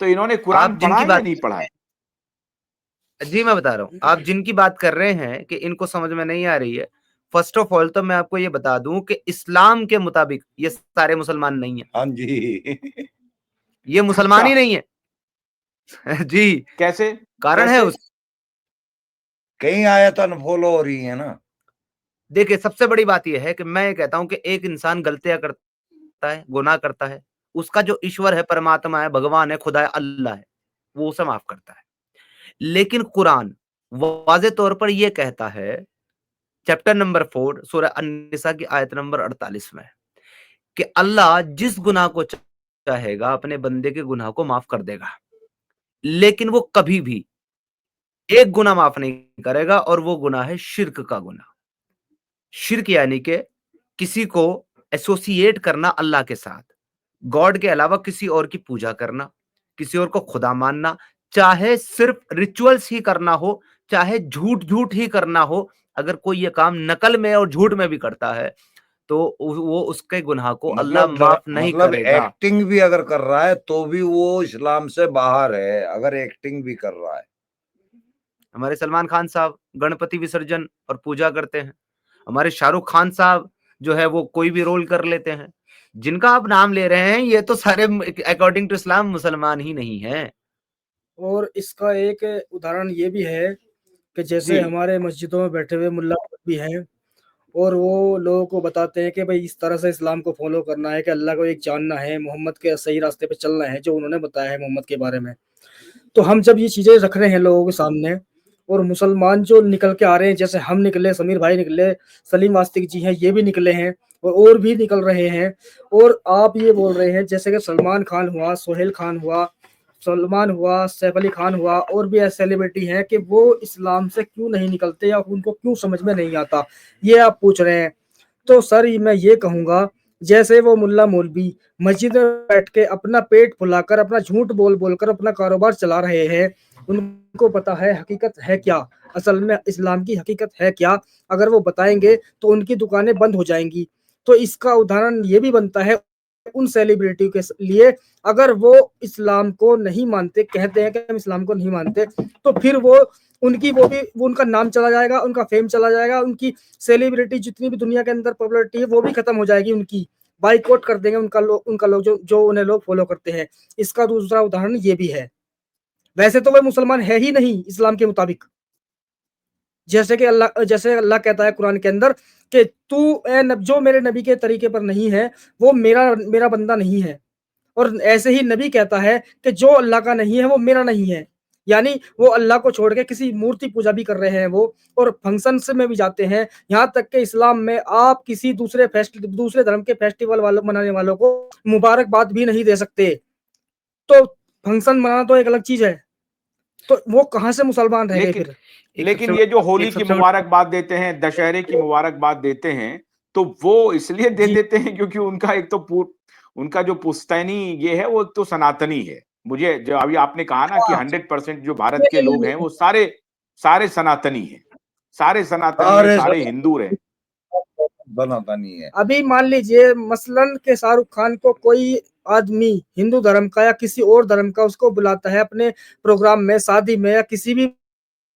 तो इन्होंने कुरान आप पढ़ा जिनकी है या बात नहीं पढ़ा है? जी, मैं बता रहा हूँ। आप जिनकी बात कर रहे हैं कि इनको समझ में नहीं आ रही है, फर्स्ट ऑफ ऑल तो मैं आपको ये बता दूँ कि इस्लाम के मुताबिक ये सारे मुसलमान नहीं हैं। हाँ जी। ये मुसलमान अच्छा, ही नहीं है। जी, कैसे? कारण है कैसे? उस कई आयत अनफॉलो हो रही है ना। देखिए, सबसे बड़ी बात ये है कि मैं ये कहता हूँ कि एक इंसान गलतियाँ करता है, गुनाह करता है, उसका जो ईश्वर है, परमात्मा है, भगवान है, खुदा है, अल्लाह है, वो उसे माफ़ करता है। लेकिन कुरान वाज़े तौर पर ये कहता है, चैप्टर नंबर 4 सूरह अन-निसा की आयत नंबर 48 में, कि अल्लाह जिस गुनाह को चाहेगा अपने बंदे के गुनाह को माफ़ कर देगा। लेकिन वो कभी भी एक गुनाह माफ़ नहीं करेगा, और वो गुनाह है शिर्क का गुनाह। शिर्क यानी कि किसी को एसोसिएट करना अल्लाह के साथ, गॉड के अलावा किसी और की पूजा करना, किसी और को खुदा मानना, चाहे सिर्फ रिचुअल्स ही करना हो, चाहे झूठ-झूठ ही करना हो। अगर कोई ये काम नकल में और झूठ में भी करता है, तो वो उसके गुनाह को अल्लाह माफ़ नहीं मतलब करेगा। एक्टिंग भी अगर कर रहा है तो भी वो इस्लाम से बाहर है, अगर एक्टिंग भी कर रहा है। हमारे सलमान खान साहब गणपति विसर्जन और पूजा करते हैं। हमारे शाहरुख खान साहब जो है वो कोई भी रोल कर लेते हैं। जिनका आप नाम ले रहे हैं ये तो सारे अकॉर्डिंग टू इस्लाम मुसलमान ही नहीं हैं। और इसका एक उदाहरण ये भी है कि जी, जैसे हमारे मस्जिदों में बैठे हुए मुल्ला भी हैं और वो लोगों को बताते हैं कि भाई इस तरह से इस्लाम को फॉलो करना है, कि अल्लाह को एक जानना है, मोहम्मद के सही रास्ते पे चलना है जो उन्होंने बताया है मोहम्मद के बारे में। तो हम जब ये चीज़ें रख रहे हैं लोगों के सामने, और मुसलमान जो निकल के आ रहे हैं, जैसे हम निकले, समीर भाई निकले, सलीम वास्तिक जी हैं, ये भी निकले हैं और भी निकल रहे हैं, और आप ये बोल रहे हैं जैसे कि सलमान खान हुआ, सोहेल खान हुआ, सलमान हुआ, सैफ अली खान हुआ, और भी ऐसे सेलिब्रिटी हैं कि वो इस्लाम से क्यों नहीं निकलते या उनको क्यों समझ में नहीं आता, ये आप पूछ रहे हैं। तो सर मैं ये कहूँगा, जैसे वो मुल्ला मौलवी मस्जिद में बैठ के अपना पेट फुलाकर, अपना झूठ बोल बोलकर अपना कारोबार चला रहे हैं, उनको पता है हकीकत है क्या, असल में इस्लाम की हकीकत है क्या। अगर वो बताएंगे तो उनकी दुकानें बंद हो जाएंगी। तो इसका उदाहरण ये भी बनता है उन सेलिब्रिटी के लिए, अगर वो इस्लाम को नहीं मानते, कहते हैं कि हम इस्लाम को नहीं मानते, तो फिर वो उनकी वो उनका नाम चला जाएगा, उनका फेम चला जाएगा, उनकी सेलिब्रिटी जितनी भी दुनिया के अंदर पॉपुलैरिटी है वो भी खत्म हो जाएगी, उनकी बाइकआउट कर देंगे उनका लोग जो उन्हें लोग फॉलो करते हैं। इसका दूसरा उदाहरण ये भी है। वैसे तो वे मुसलमान है ही नहीं इस्लाम के मुताबिक, जैसे अल्लाह कहता है कुरान के अंदर कि जो मेरे नबी के तरीके पर नहीं है वो मेरा बंदा नहीं है। और ऐसे ही नबी कहता है कि जो अल्लाह का नहीं है वो मेरा नहीं है। यानी वो अल्लाह को छोड़ के किसी मूर्ति पूजा भी कर रहे हैं वो, और फंक्शंस में भी जाते हैं। यहाँ तक कि इस्लाम में आप किसी दूसरे धर्म के फेस्टिवल वालों मनाने वालों को मुबारकबाद भी नहीं दे सकते। तो फंक्शन मनाना तो एक अलग चीज है, तो वो कहाँ से मुसलमान रह गए लेकिन फिर। लेकिन ये जो होली की मुबारकबाद देते हैं, दशहरे की मुबारकबाद देते हैं, तो वो इसलिए दे जी देते हैं क्योंकि उनका एक तो उनका जो पुश्तैनी ये है वो तो सनातनी है। मुझे जो अभी आपने कहा ना कि 100% जो भारत के लोग हैं वो सारे सारे सनातनी हैं, सारे सनातनी हैं, सारे सारे हिंदू हैं। बनाता नहीं है। अभी मान लीजिए मसलन के शाहरुख खान को कोई आदमी हिंदू धर्म का या किसी और धर्म का उसको बुलाता है अपने प्रोग्राम में, शादी में या किसी भी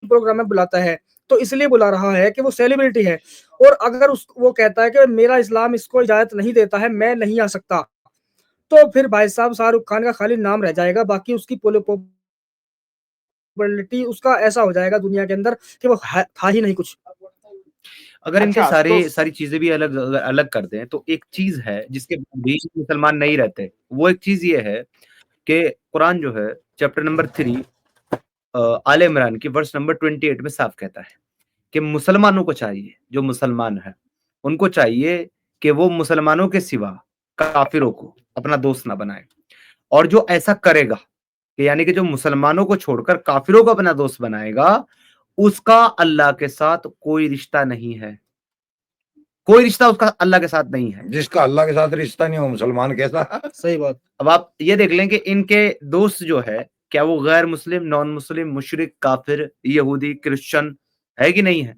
प्रोग्राम में बुलाता है, तो इसलिए बुला रहा है कि वो सेलिब्रिटी है। और अगर वो कहता है कि मेरा इस्लाम इसको इजाजत नहीं देता है, मैं नहीं आ सकता, तो फिर भाई साहब शाहरुख खान का खाली नाम रह जाएगा, बाकी उसकी पॉपुलैरिटी उसका ऐसा हो जाएगा दुनिया के अंदर कि वो था ही नहीं कुछ। अगर इनके अच्छा, तो सारी चीजें भी अलग अलग कर दें तो एक चीज है जिसके भी मुसलमान नहीं रहते, वो एक चीज ये है कि कुरान जो है चैप्टर नंबर 3 आले इमरान की वर्स नंबर 28 में साफ कहता है कि मुसलमानों को चाहिए, जो मुसलमान है उनको चाहिए कि वो मुसलमानों के सिवा काफिरों को अपना दोस्त ना बनाए। और जो ऐसा करेगा कि यानी कि जो मुसलमानों को छोड़कर काफिरों को अपना दोस्त बनाएगा, उसका अल्लाह के साथ कोई रिश्ता नहीं है, कोई रिश्ता उसका अल्लाह के साथ नहीं है। जिसका अल्लाह के साथ रिश्ता नहीं हो मुसलमान कैसा? सही बात। अब आप ये देख लें कि इनके दोस्त जो है, क्या वो गैर मुस्लिम, नॉन मुस्लिम, मुशरिक, काफिर, यहूदी, क्रिश्चियन है कि नहीं है?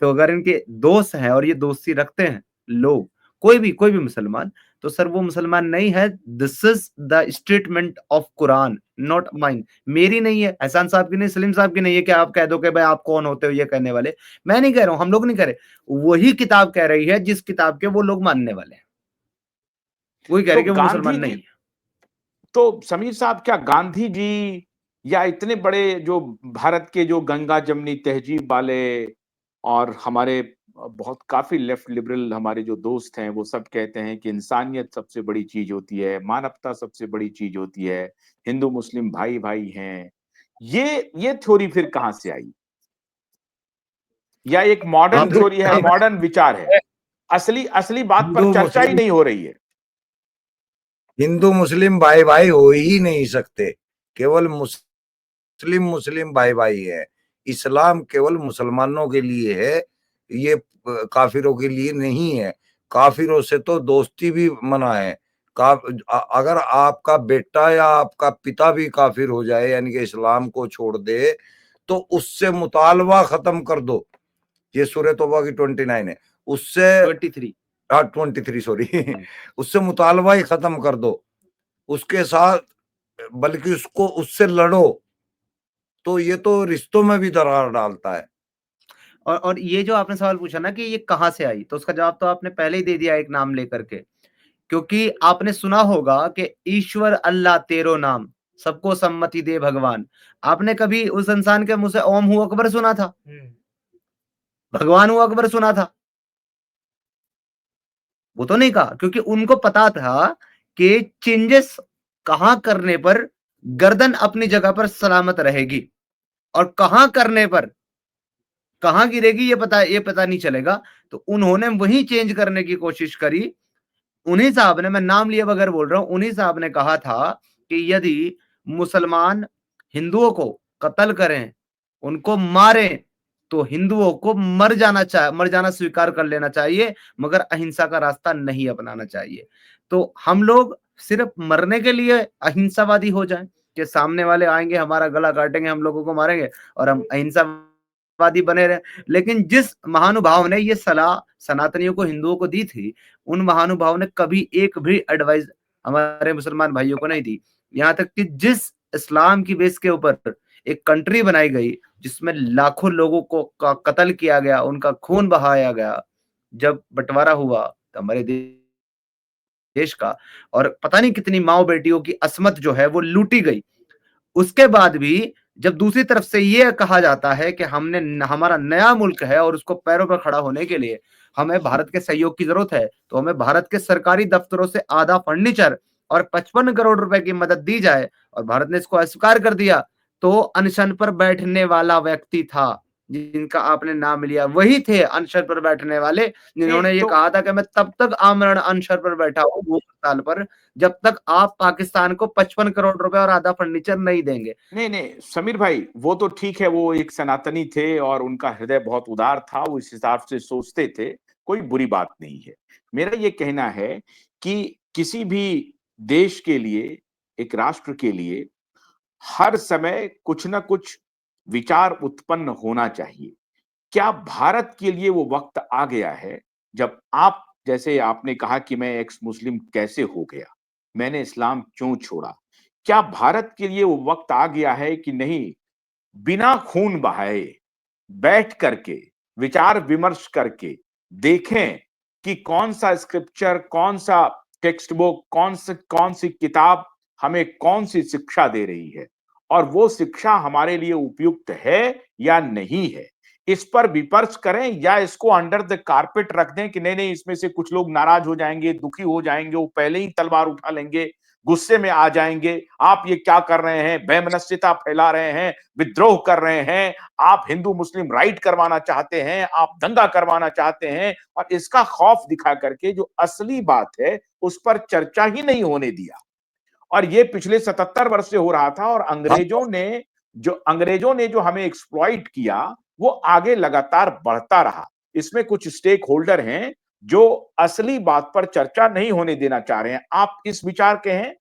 तो अगर इनके दोस्त हैं और ये दोस्ती रखते हैं लोग, कोई भी मुसलमान, तो सर वो मुसलमान नहीं है। This is the statement of Quran, not mine. मेरी नहीं है, एहसान साहब की नहीं, सलीम साहब की नहीं है कि आप कह दो कि भाई आप कौन होते हो ये कहने वाले। मैं नहीं कह रहा हूं, हम लोग नहीं कह रहे, वही किताब कह रही है जिस किताब के वो लोग मानने वाले हैं, वही कह रही है कि वो मुसलमान नहीं है। तो समीर साहब, क्या गांधी जी या इतने बड़े जो भारत के जो गंगा जमनी तहजीब वाले और हमारे बहुत काफी लेफ्ट लिबरल हमारे जो दोस्त हैं, वो सब कहते हैं कि इंसानियत सबसे बड़ी चीज होती है, मानवता सबसे बड़ी चीज होती है, हिंदू मुस्लिम भाई भाई हैं। ये थ्योरी फिर कहां से आई? या एक मॉडर्न थ्योरी है, मॉडर्न विचार है? असली असली बात पर चर्चा ही नहीं हो रही है। हिंदू मुस्लिम भाई भाई हो ही नहीं सकते, केवल मुस्लिम मुस्लिम भाई भाई है। इस्लाम केवल मुसलमानों के लिए है, ये काफिरों के लिए नहीं है। काफिरों से तो दोस्ती भी मना है। अगर आपका बेटा या आपका पिता भी काफिर हो जाए यानी कि इस्लाम को छोड़ दे, तो उससे मुतालबा खत्म कर दो। ये सूरह तौबा की 29 है, उससे 23 सॉरी उससे मुतालबा ही खत्म कर दो, उसके साथ, बल्कि उसको उससे लड़ो। तो ये तो रिश्तों में भी दरार डालता है। और ये जो आपने सवाल पूछा ना कि ये कहां से आई, तो उसका जवाब तो आपने पहले ही दे दिया एक नाम लेकर के। क्योंकि आपने सुना होगा कि ईश्वर अल्लाह तेरो नाम, सबको सम्मति दे भगवान। आपने कभी उस इंसान के मुंह से ओम हु अकबर सुना था? भगवान हु अकबर सुना था? वो तो नहीं कहा, क्योंकि उनको पता था कि चेंजेस कहां करने पर गर्दन अपनी जगह पर सलामत रहेगी और कहां करने पर कहां गिरेगी ये पता नहीं चलेगा। तो उन्होंने वही चेंज करने की कोशिश करी। उन्हीं साहब ने, मैं नाम लिए बगैर बोल रहा हूं, उन्हीं साहब ने कहा था कि यदि मुसलमान हिंदुओं को कत्ल करें, उनको मारें, तो हिंदुओं को मर जाना स्वीकार कर लेना चाहिए, मगर अहिंसा का रास्ता नहीं अपनाना चाहिए। तो हम लोग सिर्फ मरने के लिए अहिंसावादी हो जाएं कि सामने वाले आएंगे, हमारा गला काटेंगे, हम लोगों को मारेंगे और हम अहिंसावादी बने रहे। लेकिन जिस महानुभाव ने ये सलाह सनातनियों को, हिंदुओं को दी थी, उन महानुभाव ने कभी एक भी एडवाइस हमारे मुसलमान भाइयों को नहीं दी। यहाँ तक कि जिस इस्लाम की बेस के ऊपर एक कंट्री बनाई गई जिसमें लाखों लोगों को कत्ल किया गया, उनका खून बहाया गया, जब बंटवारा हुआ तो हमारे देश का, और पता नहीं कितनी माओ बेटियों की असमत जो है वो लूटी गई, उसके बाद भी जब दूसरी तरफ से ये कहा जाता है कि हमारा नया मुल्क है और उसको पैरों पर खड़ा होने के लिए हमें भारत के सहयोग की जरूरत है, तो हमें भारत के सरकारी दफ्तरों से आधा फर्नीचर और 55 करोड़ रुपए की मदद दी जाए, और भारत ने इसको अस्वीकार कर दिया। तो अनशन पर बैठने वाला व्यक्ति था जिनका आपने नाम लिया, वही थे अनशन पर बैठने वाले जिन्होंने ये कहा था कि मैं तब तक आमरण अनशन पर बैठा हूं, भूख हड़ताल पर, जब तक आप पाकिस्तान को 55 करोड़ रुपए और आधा फर्नीचर नहीं देंगे। नहीं समीर भाई, वो तो ठीक है, वो एक सनातनी थे और उनका हृदय बहुत उदार था, वो इस हिसाब से सोचते थे, कोई बुरी बात नहीं है। मेरा ये कहना है कि किसी भी देश के लिए, एक राष्ट्र के लिए हर समय कुछ ना कुछ विचार उत्पन्न होना चाहिए। क्या भारत के लिए वो वक्त आ गया है जब आप, जैसे आपने कहा कि मैं एक्स मुस्लिम कैसे हो गया, मैंने इस्लाम क्यों छोड़ा, क्या भारत के लिए वो वक्त आ गया है कि नहीं, बिना खून बहाए बैठ करके विचार विमर्श करके देखें कि कौन सा स्क्रिप्चर, कौन सा टेक्स्ट बुक, कौन सी किताब हमें कौन सी शिक्षा दे रही है और वो शिक्षा हमारे लिए उपयुक्त है या नहीं है, इस पर विमर्श करें, या इसको अंडर द कारपेट रख दें कि नहीं इसमें से कुछ लोग नाराज हो जाएंगे, दुखी हो जाएंगे, वो पहले ही तलवार उठा लेंगे, गुस्से में आ जाएंगे, आप ये क्या कर रहे हैं, वैमनस्यता फैला रहे हैं, विद्रोह कर रहे हैं, आप हिंदू मुस्लिम राइट करवाना चाहते हैं, आप दंगा करवाना चाहते हैं, और इसका खौफ दिखा करके जो असली बात है उस पर चर्चा ही नहीं होने दिया। और ये पिछले 77 वर्ष से हो रहा था, और हाँ अंग्रेजों ने जो हमें एक्सप्लॉइट किया वो आगे लगातार बढ़ता रहा। इसमें कुछ स्टेक होल्डर हैं जो असली बात पर चर्चा नहीं होने देना चाह रहे हैं। आप इस विचार के हैं?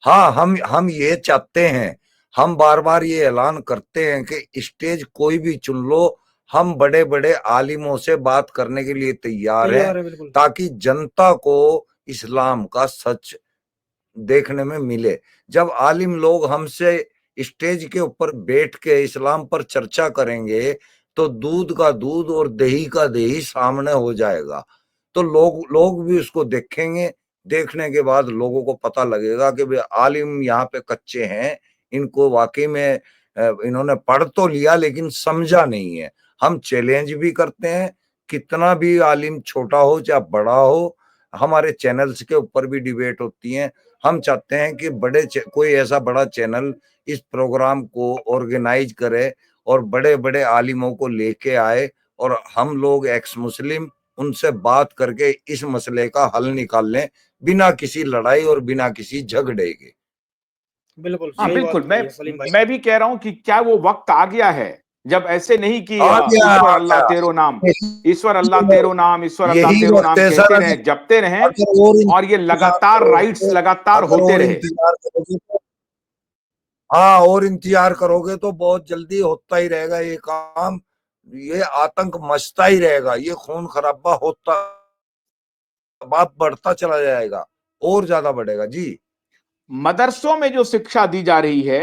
हाँ, हम ये चाहते हैं, हम बार बार ये ऐलान करते हैं कि स्टेज कोई भी चुन लो, हम बड़े बड़े आलिमों से बात करने के लिए तैयार तैयार हैं, है बिल्कुल। ताकि जनता को इस्लाम का सच देखने में मिले। जब आलिम लोग हमसे स्टेज के ऊपर बैठ के इस्लाम पर चर्चा करेंगे तो दूध का दूध और दही का दही सामने हो जाएगा, तो लोग भी उसको देखेंगे। देखने के बाद लोगों को पता लगेगा कि भाई आलिम यहाँ पे कच्चे हैं, इनको वाकई में इन्होंने पढ़ तो लिया लेकिन समझा नहीं है। हम चैलेंज भी करते हैं, कितना भी आलिम छोटा हो चाहे बड़ा हो, हमारे चैनल्स के ऊपर भी डिबेट होती है। हम चाहते हैं कि कोई ऐसा बड़ा चैनल इस प्रोग्राम को ऑर्गेनाइज करे और बड़े बड़े आलिमों को लेके आए, और हम लोग एक्स मुस्लिम उनसे बात करके इस मसले का हल निकाल लें, बिना किसी लड़ाई और बिना किसी झगड़े के। बिल्कुल हाँ सही बात बिल्कुल, कही है सलीम भाई। मैं भी कह रहा हूं कि क्या वो वक्त आ गया है जब ऐसे नहीं कि आ गया ईश्वर आ अल्लाह गया तेरो नाम, यही ईश्वर अल्लाह तेरो नाम, ईश्वर अल्लाह यही तेरो वक्त नाम है सर। कहते रहें, जपते रहें, अगर और और ये इंतजार लगातार राइट्स करोगे लगातार अगर होते और रहे। इंतजार करोगे तो हाँ, और इंतजार करोगे तो बहुत जल्दी होता ही रहेगा ये काम। ये आतंक मचता ही रहेगा, ये खून खराबा होता बात बढ़ता चला जाएगा, और ज्यादा बढ़ेगा जी। मदरसों में जो शिक्षा दी जा रही है,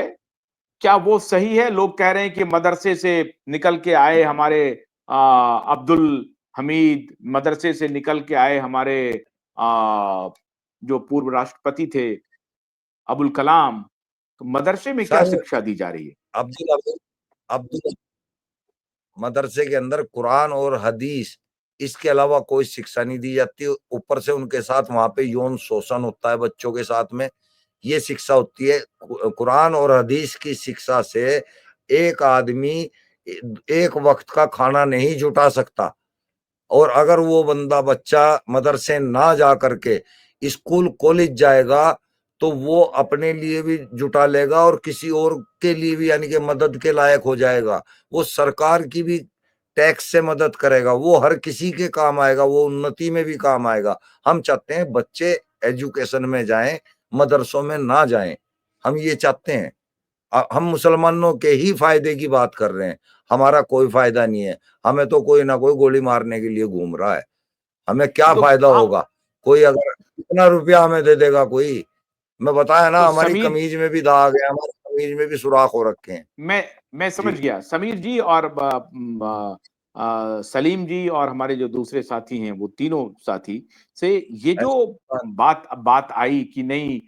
क्या वो सही है? लोग कह रहे हैं कि मदरसे से निकल के आए हमारे अब्दुल हमीद, मदरसे से निकल के आए हमारे जो पूर्व राष्ट्रपति थे अबुल कलाम, तो मदरसे में क्या सर, शिक्षा दी जा रही है? अब्दुल अब्दुल मदरसे के अंदर कुरान और हदीस, इसके अलावा कोई शिक्षा नहीं दी जाती। ऊपर से उनके साथ वहां पे यौन शोषण होता है बच्चों के साथ में, ये शिक्षा होती है। कुरान और हदीस की शिक्षा से एक आदमी एक वक्त का खाना नहीं जुटा सकता, और अगर वो बच्चा मदरसे ना जा करके स्कूल कॉलेज जाएगा तो वो अपने लिए भी जुटा लेगा और किसी और के लिए भी, यानी कि मदद के लायक हो जाएगा। वो सरकार की भी टैक्स से मदद करेगा, वो हर किसी के काम आएगा, वो उन्नति में भी काम आएगा। हम चाहते हैं बच्चे एजुकेशन में जाएं, मदरसों में ना जाएं, हम ये चाहते हैं। हम मुसलमानों के ही फायदे की बात कर रहे हैं, हमारा कोई फायदा नहीं है। हमें तो कोई ना कोई गोली मारने के लिए घूम रहा है, हमें क्या तो फायदा आप होगा? कोई अगर कितना रुपया हमें दे देगा कोई? मैं बताया ना, तो हमारी समीर, कमीज में भी दाग है, हमारी कमीज में भी सुराख हो रखे हैं मैं समझ जी। गया समीर जी, और सलीम जी और हमारे जो दूसरे साथी हैं, वो तीनों साथी से ये जो बात बात आई कि नहीं,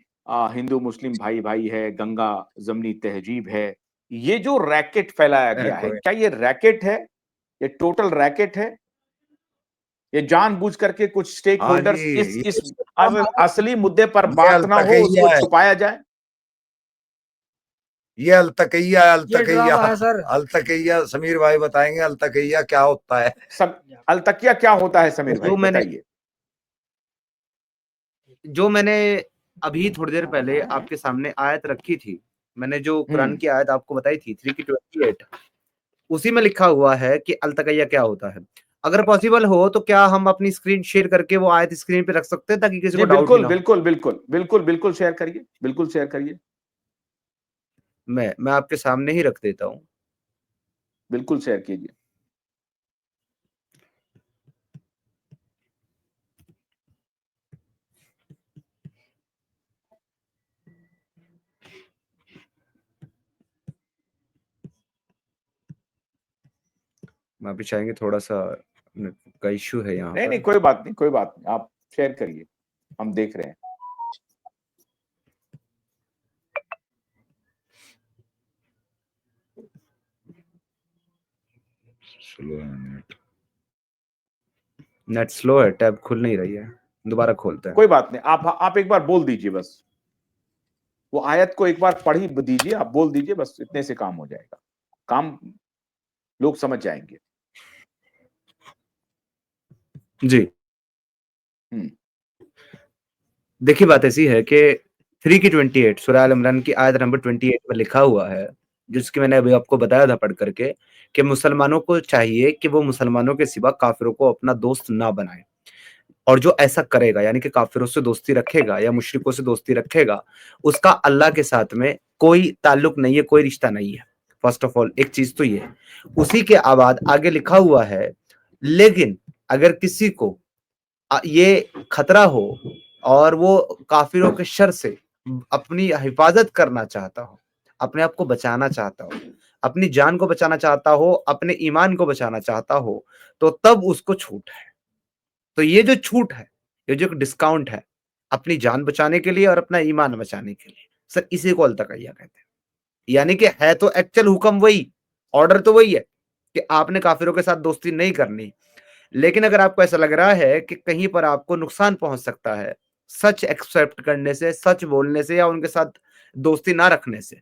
हिंदू मुस्लिम भाई भाई है, गंगा जमनी तहजीब है, ये जो रैकेट फैलाया गया है, कोई क्या ये रैकेट है? ये टोटल रैकेट है? ये जानबूझ करके कुछ स्टेक हाँ जी, होल्डर्स इस ये असली मुद्दे पर ये बात ना हो, उसको अलतकैया है, छुपाया जाए? ये अलतकैया है, ये अलतकैया। ड्रामा है सर। अलतकैया समीर भाई बताएंगे अलतकैया क्या होता है। सब अलतकिया क्या होता है समीर भाई, जो मैंने बताइए। जो मैंने अभी थोड़ी देर पहले आपके सामने आयत रखी थी, मैंने जो कुरान की आयत आपको बताई थी 3 की 28, उसी में लिखा हुआ है कि अलतकैया क्या होता है। अगर पॉसिबल हो तो क्या हम अपनी स्क्रीन शेयर करके वो आयत स्क्रीन पे रख सकते हैं, ताकि किसी जी को डाउट ही बिल्कुल ना हो। बिल्कुल बिल्कुल बिल्कुल बिल्कुल शेयर करिए, बिल्कुल शेयर करिए, मैं आपके सामने ही रख देता हूँ। बिल्कुल शेयर कीजिए। मैं भी चाहेंगे, थोड़ा सा का इश्यू है यहाँ नहीं नहीं, पर। कोई बात नहीं, कोई बात नहीं, आप शेयर करिए, हम देख रहे हैं। नेट स्लो है, टैब खुल नहीं रही है। दोबारा खोलते हैं। कोई बात नहीं, आप एक बार बोल दीजिए, बस वो आयत को एक बार पढ़ ही दीजिए, आप बोल दीजिए, बस इतने से काम हो जाएगा, काम लोग समझ जाएंगे। जी, हम्म, देखिए बात ऐसी है कि 3 की 28 सूरह आल इमरान की आयत नंबर 28 में लिखा हुआ है, जिसकी मैंने अभी आपको बताया था पढ़ करके, कि मुसलमानों को चाहिए कि वो मुसलमानों के सिवा काफिरों को अपना दोस्त ना बनाए, और जो ऐसा करेगा यानी कि काफिरों से दोस्ती रखेगा या मुशरिकों से दोस्ती रखेगा, उसका अल्लाह के साथ में कोई ताल्लुक नहीं है, कोई रिश्ता नहीं है। फर्स्ट ऑफ ऑल एक चीज तो ये है। उसी के बाद आगे लिखा हुआ है, लेकिन अगर किसी को ये खतरा हो और वो काफिरों के शर से अपनी हिफाजत करना चाहता हो, अपने आप को बचाना चाहता हो, अपनी जान को बचाना चाहता हो, अपने ईमान को बचाना चाहता हो, तो तब उसको छूट है। तो ये जो छूट है, ये जो डिस्काउंट है अपनी जान बचाने के लिए और अपना ईमान बचाने के लिए, सर इसी को अलतकैया कहते हैं। यानी कि है तो एक्चुअल हुक्म वही, ऑर्डर तो वही है कि आपने काफिरों के साथ दोस्ती नहीं करनी, लेकिन अगर आपको ऐसा लग रहा है कि कहीं पर आपको नुकसान पहुंच सकता है सच एक्सेप्ट करने से, सच बोलने से, या उनके साथ दोस्ती ना रखने से,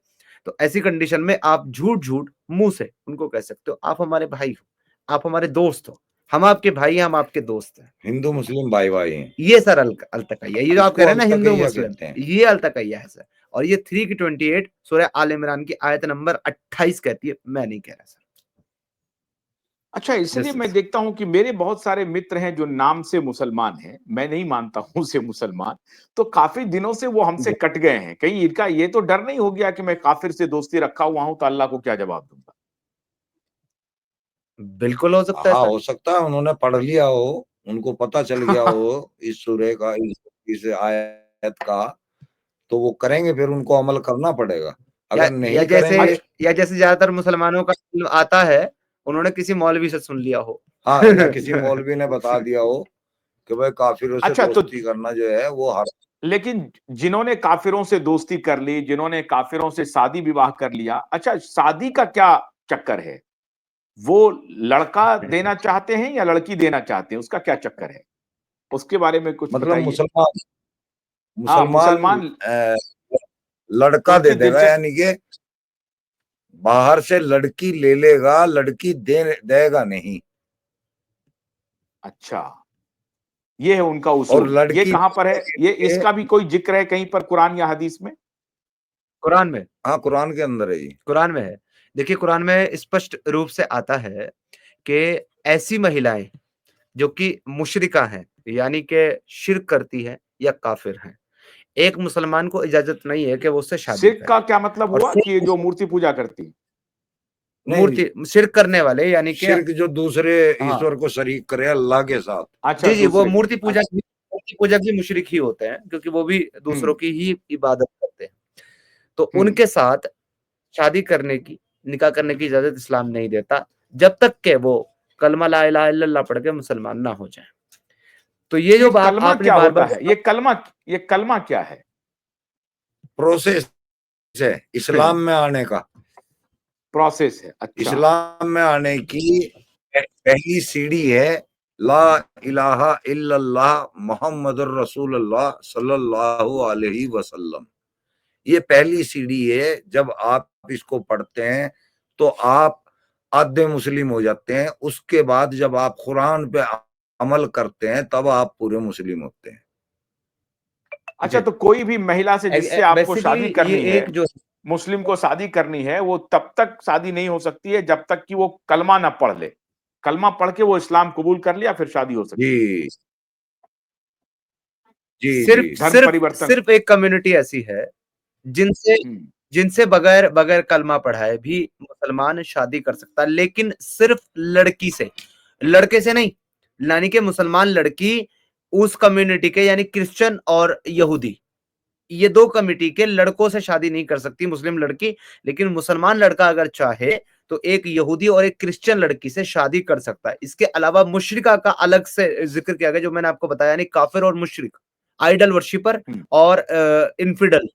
तो ऐसी कंडीशन में आप झूठ झूठ मुंह से उनको कह सकते हो, आप हमारे भाई हो, आप हमारे दोस्त हो, हम आपके भाई हैं, हम आपके दोस्त हैं। हिंदू मुस्लिम भाई भाई हैं। ये सर अलतकैया, ये जो आप इसको कह रहे हैं ना हिंदू अलतकैया मुस्लिम, कहते हैं। ये अलतकैया है सर। और ये 3 की 28 सूरह आल इमरान की आयत नंबर 28 कहती है, मैं नहीं कह रहा सर। अच्छा, इसलिए मैं देखता हूं कि मेरे बहुत सारे मित्र हैं जो नाम से मुसलमान हैं, मैं नहीं मानता हूं उसे मुसलमान, तो काफी दिनों से वो हमसे कट गए हैं। कहीं इनका ये तो डर नहीं हो गया कि मैं काफिर से दोस्ती रखा हुआ हूं तो अल्लाह को क्या जवाब दूंगा? बिल्कुल हो सकता है हाँ, सर। हो सकता है उन्होंने पढ़ लिया हो, उनको पता चल गया हो इस सूरह का, इस आयत का, तो वो करेंगे, फिर उनको अमल करना पड़ेगा। या अगर नहीं करेंगे, जैसे ज्यादातर मुसलमानों का इल्म आता है, उन्होंने किसी मौलवी से सुन लिया हो। हाँ, या किसी मौलवी ने बता दिया हो कि भाई काफिरों से अच्छा, तो दोस्ती करना जो है वो लेकिन जिन्होंने काफिरों से दोस्ती कर ली, जिन्होंने काफिरों से शादी विवाह कर लिया, अच्छा शादी का क्या चक्कर है? वो लड़का देना चाहते हैं या लड़की देना चाहते हैं, उसका क्या चक्कर है? उसके बारे में कुछ मतलब बताइए। मुसलमान हाँ, मुसलमान मुसलमान, लड़का दे उनकी देगा, दिलचस्प, यानी कि बाहर से लड़की ले लेगा, लड़की देगा नहीं। अच्छा, ये है उनका और उसूल। ये लड़की कहां पर है? ये के, इसका भी कोई जिक्र है कहीं पर कुरान या हदीस में? कुरान में, हाँ कुरान के अंदर है ये। कुरान में है। देखिए कुरान में स्पष्ट रूप से आता है कि ऐसी महिलाएं जो कि मुशरिका हैं, यानी कि शिर्क करती है या काफिर हैं, एक मुसलमान को इजाजत नहीं है कि वो उससे शादी शिर्क करे। का क्या मतलब और हुआ कि ये जो मूर्ति पूजा करती है? नहीं, शिर्क करने वाले यानी कि, शिर्क जो दूसरे हाँ ईश्वर को शरीक करे अल्लाह के साथ। अच्छा, जी वो दूसरे की। अच्छा, मूर्ति पूजक भी मुशरिक ही होते हैं, क्योंकि वो भी दूसरों की ही इबादत करते हैं। तो हम्म। उनके साथ शादी करने की, निकाह करने की इजाजत इस्लाम नहीं देता, जब तक के वो कलमा ला इलाहा इल्लल्लाह पढ़ के मुसलमान ना हो जाए। तो ये ये जो बात कलमा आपने क्या बार होता बार, है? ये कलमा क्या है? प्रोसेस है इस्लाम में आने का। प्रोसेस है, अच्छा। इस्लाम में आने की पहली सीढ़ी है ला इलाहा इल्लल्लाह मुहम्मदुर रसूलुल्लाह सल्लल्लाहु अलैहि वसल्लम। ये पहली सीढ़ी है। जब आप इसको पढ़ते हैं तो आप आधे मुस्लिम हो जाते हैं। उसके बाद जब आप कुरान पे अमल करते हैं तब आप पूरे मुस्लिम होते हैं। अच्छा, तो कोई भी महिला से जिससे आपको शादी बेसिकली करनी ये है, एक जो, मुस्लिम को शादी करनी है, वो तब तक शादी नहीं हो सकती है जब तक कि वो कलमा ना पढ़ ले। कलमा पढ़ के वो इस्लाम कबूल कर लिया, फिर शादी हो सकती है। जी जी जी। धर्म परिवर्तन। सिर्फ एक कम्युनिटी ऐसी है जिनसे हम्म, जिनसे बगैर बगैर कलमा पढ़ाए भी मुसलमान शादी कर सकता है, लेकिन सिर्फ लड़की से, लड़के से नहीं। यानी कि मुसलमान लड़की उस कम्युनिटी के, यानी क्रिश्चियन और यहूदी, ये दो कमिटी के लड़कों से शादी नहीं कर सकती मुस्लिम लड़की। लेकिन मुसलमान लड़का अगर चाहे तो एक यहूदी और एक क्रिश्चियन लड़की से शादी कर सकता है। इसके अलावा मुशरिका का अलग से जिक्र किया गया, जो मैंने आपको बताया, नहीं काफिर और मुशरिक, आइडल वर्शिपर हम्म। और इनफिडल,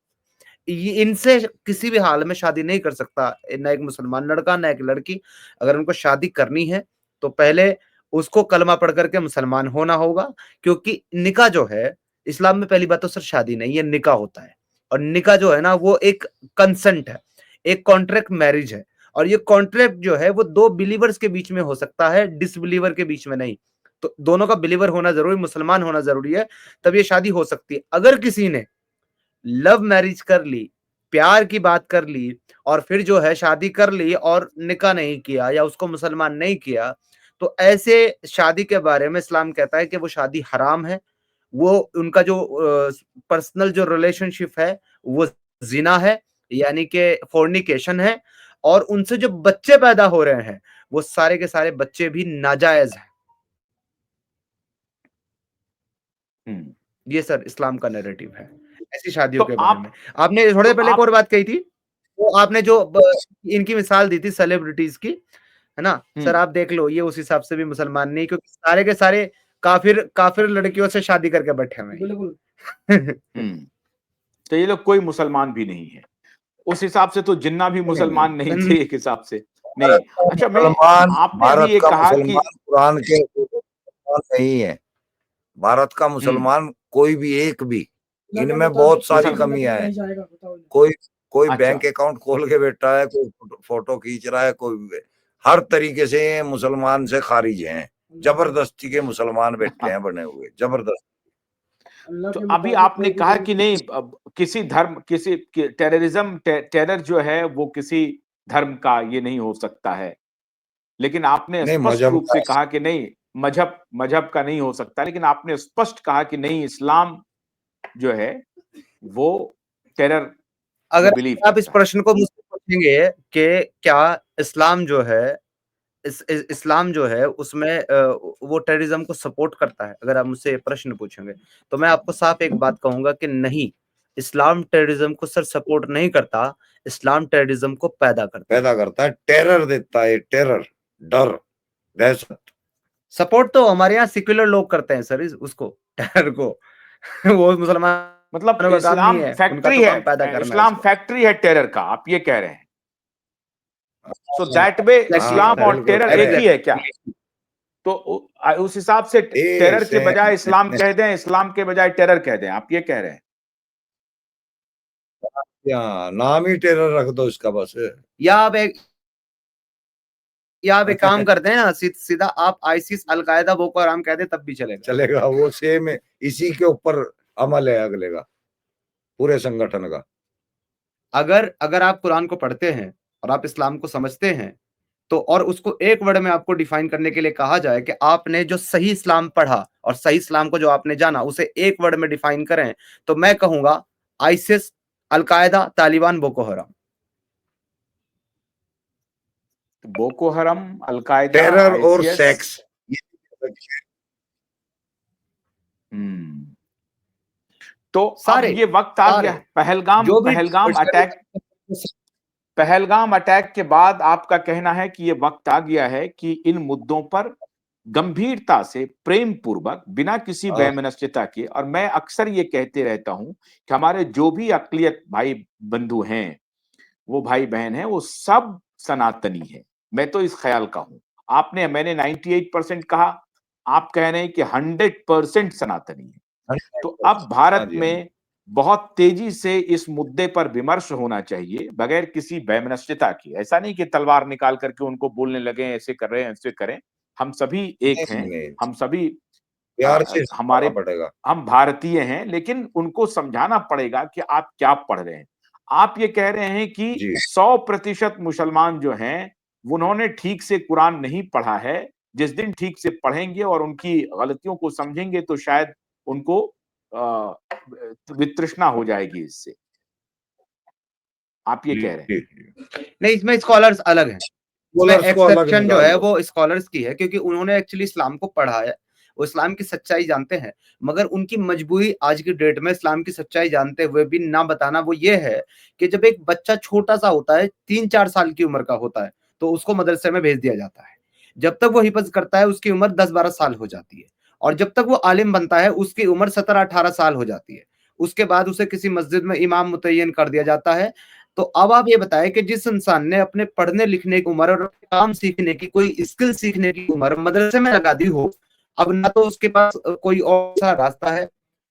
इनसे किसी भी हाल में शादी नहीं कर सकता ना एक मुसलमान लड़का ना एक लड़की। अगर उनको शादी करनी है तो पहले उसको कलमा पढ़ करके मुसलमान होना होगा, क्योंकि निकाह जो है इस्लाम में पहली बात तो सर शादी नहीं है, निकाह होता है। और निकाह जो है ना वो एक कंसेंट है, एक कॉन्ट्रैक्ट मैरिज है। और ये कॉन्ट्रैक्ट जो है वो दो बिलीवर्स के बीच में हो सकता है, डिसबिलीवर के बीच में नहीं। तो दोनों का बिलीवर होना जरूरी, मुसलमान होना जरूरी है, तब ये शादी हो सकती है। अगर किसी ने लव मैरिज कर ली, प्यार की बात कर ली और फिर जो है शादी कर ली और निकाह नहीं किया या उसको मुसलमान नहीं किया, तो ऐसे शादी के बारे में इस्लाम कहता है कि वो शादी हराम है। वो उनका जो पर्सनल जो रिलेशनशिप है वो जिना है, यानी कि फोर्निकेशन है। और उनसे जो बच्चे पैदा हो रहे हैं वो सारे के सारे बच्चे भी नाजायज हैं। ये सर इस्लाम का नैरेटिव है ऐसी शादियों तो के बारे में। आपने थोड़े पहले एक और बात कही थी, वो आपने जो इनकी मिसाल दी थी सेलिब्रिटीज की, है ना सर, आप देख लो ये उस हिसाब से भी मुसलमान नहीं, क्योंकि सारे के सारे काफिर काफिर लड़कियों से शादी करके बैठे हुए हैं। बिल्कुल। तो ये लोग कोई मुसलमान भी नहीं है उस हिसाब से, तो जिन्ना भी मुसलमान नहीं थे एक हिसाब से नहीं। अच्छा, मैं आपने भारत भी ये का कहा कि मुसलमान कुरान के मुसलमान नहीं है। भारत का मुसलमान कोई भी एक भी, इनमें बहुत सारी कमियां हैं। कोई अच्छा। बैंक अकाउंट खोल के बैठा है, कोई फोटो खींच रहा है, कोई हर तरीके से मुसलमान से खारिज हैं। जबरदस्ती के मुसलमान बैठे हैं बने हुए, जबरदस्ती। तो अभी आपने कहा कि नहीं, किसी धर्म, किसी टेररिज्म, टेरर जो है वो किसी धर्म का ये नहीं हो सकता है, लेकिन आपने स्पष्ट रूप से कहा कि नहीं, मजहब का नहीं हो सकता, लेकिन आपने स्पष्ट कहा कि नहीं, इस्लाम जो है वो टेरर। अगर आप इस प्रश्न को मुझसे पूछेंगे कि क्या इस्लाम जो है इस्लाम जो है उसमें वो टेररिज्म को सपोर्ट करता है, अगर आप मुझसे प्रश्न पूछेंगे तो मैं आपको साफ एक बात कहूंगा कि नहीं, इस्लाम टेररिज्म को सर सपोर्ट नहीं करता, इस्लाम टेररिज्म को पैदा करता है, टेरर देता है, टेरर, डर, दहशत। सपोर्ट तो हमारे यहाँ सेक्युलर लोग करते हैं सर उसको, टेरर को। वो मुसलमान मतलब इस्लाम फैक्ट्री है, पैदा करना इस्लाम फैक्ट्री है टेरर का, आप ये कह रहे हैं। सो दैट वे इस्लाम और टेरर एक ही है क्या? तो उस हिसाब से टेरर के बजाय इस्लाम कह दें, इस्लाम के बजाय टेरर कह दें, आप ये कह रहे हैं? नाम ही टेरर रख दो इसका बस। या आप एक काम करते हैं ना, सीधा आप आईसिस, अलकायदा, बोको हराम कह दे तब भी चलेगा। वो सेम है, इसी के ऊपर अमल है अगले का, पूरे संगठन का। अगर आप कुरान को पढ़ते हैं और आप इस्लाम को समझते हैं, तो और उसको एक वर्ड में आपको डिफाइन करने के लिए कहा जाए कि आपने जो सही इस्लाम पढ़ा और सही इस्लाम को जो आपने जाना उसे एक वर्ड में डिफाइन करें, तो मैं कहूंगा आईसिस, अलकायदा, तालिबान, बोको हराम। बोको हराम, अलकायदा, टेरर और सेक्स। तो अब ये वक्त आ गया, पहलगाम अटैक के बाद आपका कहना है कि ये वक्त आ गया है कि इन मुद्दों पर गंभीरता से, प्रेम पूर्वक, बिना किसी वैमनस्यता के, और मैं अक्सर ये कहते रहता हूं कि हमारे जो भी अकलियत भाई बंधु हैं, वो भाई बहन हैं, वो सब सनातनी है। मैं तो इस ख्याल का हूं। मैंने 98% कहा, आप कह रहे हैं कि 100% सनातनी है। तो अब भारत में बहुत तेजी से इस मुद्दे पर विमर्श होना चाहिए, बगैर किसी वैमनस्यता की। ऐसा नहीं कि तलवार निकाल करके उनको बोलने लगे, ऐसे कर रहे हैं, ऐसे करें। हम सभी एक हैं, हम सभी प्यार से हम भारतीय हैं, लेकिन उनको समझाना पड़ेगा कि आप क्या पढ़ रहे हैं। आप ये कह रहे हैं कि 100% मुसलमान जो हैं, उन्होंने ठीक से कुरान नहीं पढ़ा है। जिस दिन ठीक से पढ़ेंगे और उनकी गलतियों को समझेंगे तो शायद उनको वितृष्णा हो जाएगी इससे। आप ये कह रहे हैं? नहीं, इसमें स्कॉलर्स अलग हैं। एक्सेप्शन जो है वो स्कॉलर्स की है, क्योंकि उन्होंने एक्चुअली इस्लाम को पढ़ा है, वो इस्लाम की सच्चाई जानते हैं। मगर उनकी मजबूरी आज की डेट में इस्लाम की सच्चाई जानते हुए भी ना बताना वो ये है कि जब एक बच्चा छोटा सा होता है, 3-4 साल की उम्र का होता है, तो उसको मदरसे में भेज दिया जाता है। जब तक वो हिफज करता है उसकी उम्र 10-12 साल हो जाती है, और जब तक वो आलिम बनता है उसकी उम्र 17-18 साल हो जाती है। उसके बाद उसे किसी मस्जिद में इमाम मुतय्यन कर दिया जाता है। तो अब आप ये बताएं कि जिस इंसान ने अपने पढ़ने लिखने की उम्र और काम सीखने की, कोई स्किल सीखने की उम्र मदरसे में लगा दी हो, अब ना तो उसके पास कोई और सा रास्ता है,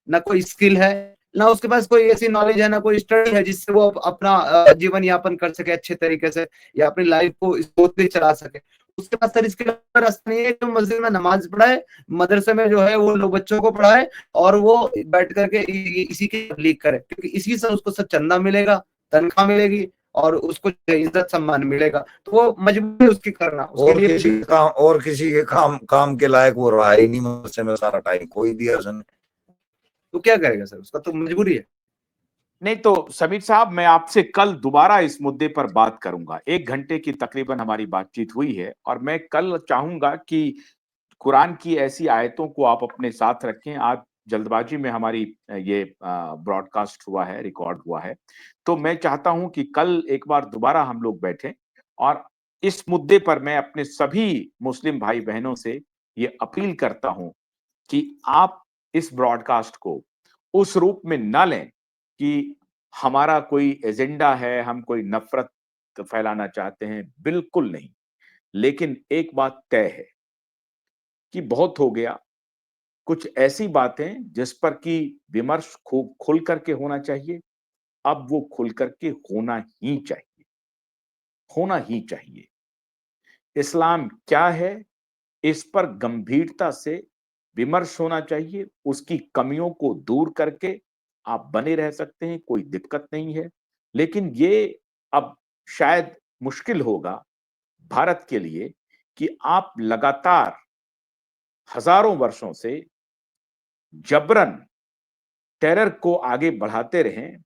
ना कोई स्किल है, ना उसके पास कोई ऐसी नॉलेज है, ना कोई स्टडी है जिससे वो अपना जीवन यापन कर सके अच्छे तरीके से, या अपनी लाइफ को स्मूथली चला सके। उसके पास सर इसके अलावा रास्ता नहीं है कि मस्जिद में नमाज पढ़ाए, मदरसे में जो है वो लोग बच्चों को पढ़ाए और वो बैठ करके इसी की तबलीग करे, क्योंकि इसी से उसको सब चंदा मिलेगा, तनख्वाह मिलेगी और उसको इज्जत सम्मान मिलेगा। तो वो मजबूरी उसकी करना, उसके लिए और किसी के काम के लायक वो रहा ही नहीं मदरसे में सारा टाइम, कोई दिया उसने, तो क्या करेगा सर, उसका तो मजबूरी है। नहीं तो समीर साहब, मैं आपसे कल दोबारा इस मुद्दे पर बात करूंगा। 1 घंटे की तकरीबन हमारी बातचीत हुई है और मैं कल चाहूंगा कि कुरान की ऐसी आयतों को आप अपने साथ रखें। आज जल्दबाजी में हमारी ये ब्रॉडकास्ट हुआ है, रिकॉर्ड हुआ है, तो मैं चाहता हूं कि कल एक बार दोबारा हम लोग बैठें और इस मुद्दे पर मैं अपने सभी मुस्लिम भाई बहनों से ये अपील करता हूं कि आप इस ब्रॉडकास्ट को उस रूप में न लें कि हमारा कोई एजेंडा है, हम कोई नफरत फैलाना चाहते हैं, बिल्कुल नहीं। लेकिन एक बात तय है कि बहुत हो गया। कुछ ऐसी बातें जिस पर कि विमर्श खूब खुल करके होना चाहिए, अब वो खुल करके होना ही चाहिए, होना ही चाहिए। इस्लाम क्या है, इस पर गंभीरता से विमर्श होना चाहिए। उसकी कमियों को दूर करके आप बने रह सकते हैं, कोई दिक्कत नहीं है। लेकिन ये अब शायद मुश्किल होगा भारत के लिए कि आप लगातार हजारों वर्षों से जबरन टेरर को आगे बढ़ाते रहें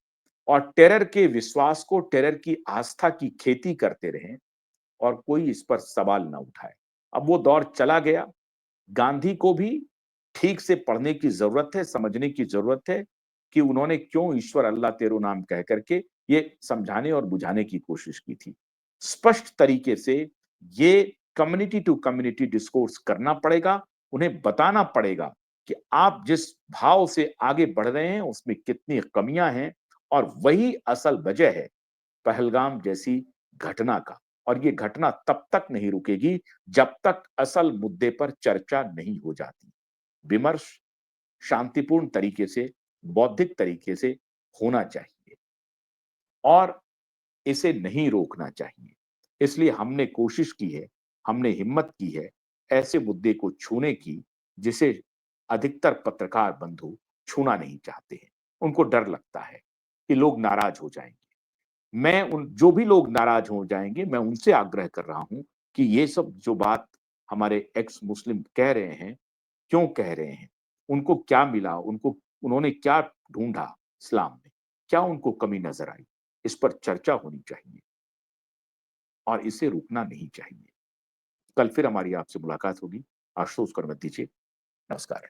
और टेरर के विश्वास को, टेरर की आस्था की खेती करते रहें और कोई इस पर सवाल ना उठाए। अब वो दौर चला गया। गांधी को भी ठीक से पढ़ने की जरूरत है, समझने की जरूरत है कि उन्होंने क्यों ईश्वर अल्लाह तेरो नाम कह करके ये समझाने और बुझाने की कोशिश की थी। स्पष्ट तरीके से ये कम्युनिटी टू कम्युनिटी डिस्कोर्स करना पड़ेगा। उन्हें बताना पड़ेगा कि आप जिस भाव से आगे बढ़ रहे हैं उसमें कितनी कमियां हैं और वही असल वजह है पहलगाम जैसी घटना का। और ये घटना तब तक नहीं रुकेगी जब तक असल मुद्दे पर चर्चा नहीं हो जाती। विमर्श शांतिपूर्ण तरीके से, बौद्धिक तरीके से होना चाहिए और इसे नहीं रोकना चाहिए। इसलिए हमने कोशिश की है, हमने हिम्मत की है ऐसे मुद्दे को छूने की जिसे अधिकतर पत्रकार बंधु छूना नहीं चाहते हैं। उनको डर लगता है कि लोग नाराज हो जाएंगे। मैं उन जो भी लोग नाराज हो जाएंगे, मैं उनसे आग्रह कर रहा हूं कि ये सब जो बात हमारे एक्स मुस्लिम कह रहे हैं, क्यों कह रहे हैं, उनको क्या मिला, उनको उन्होंने क्या ढूंढा इस्लाम में, क्या उनको कमी नजर आई, इस पर चर्चा होनी चाहिए और इसे रुकना नहीं चाहिए। कल फिर हमारी आपसे मुलाकात होगी। आशुतोष कर मत दीजिए। नमस्कार।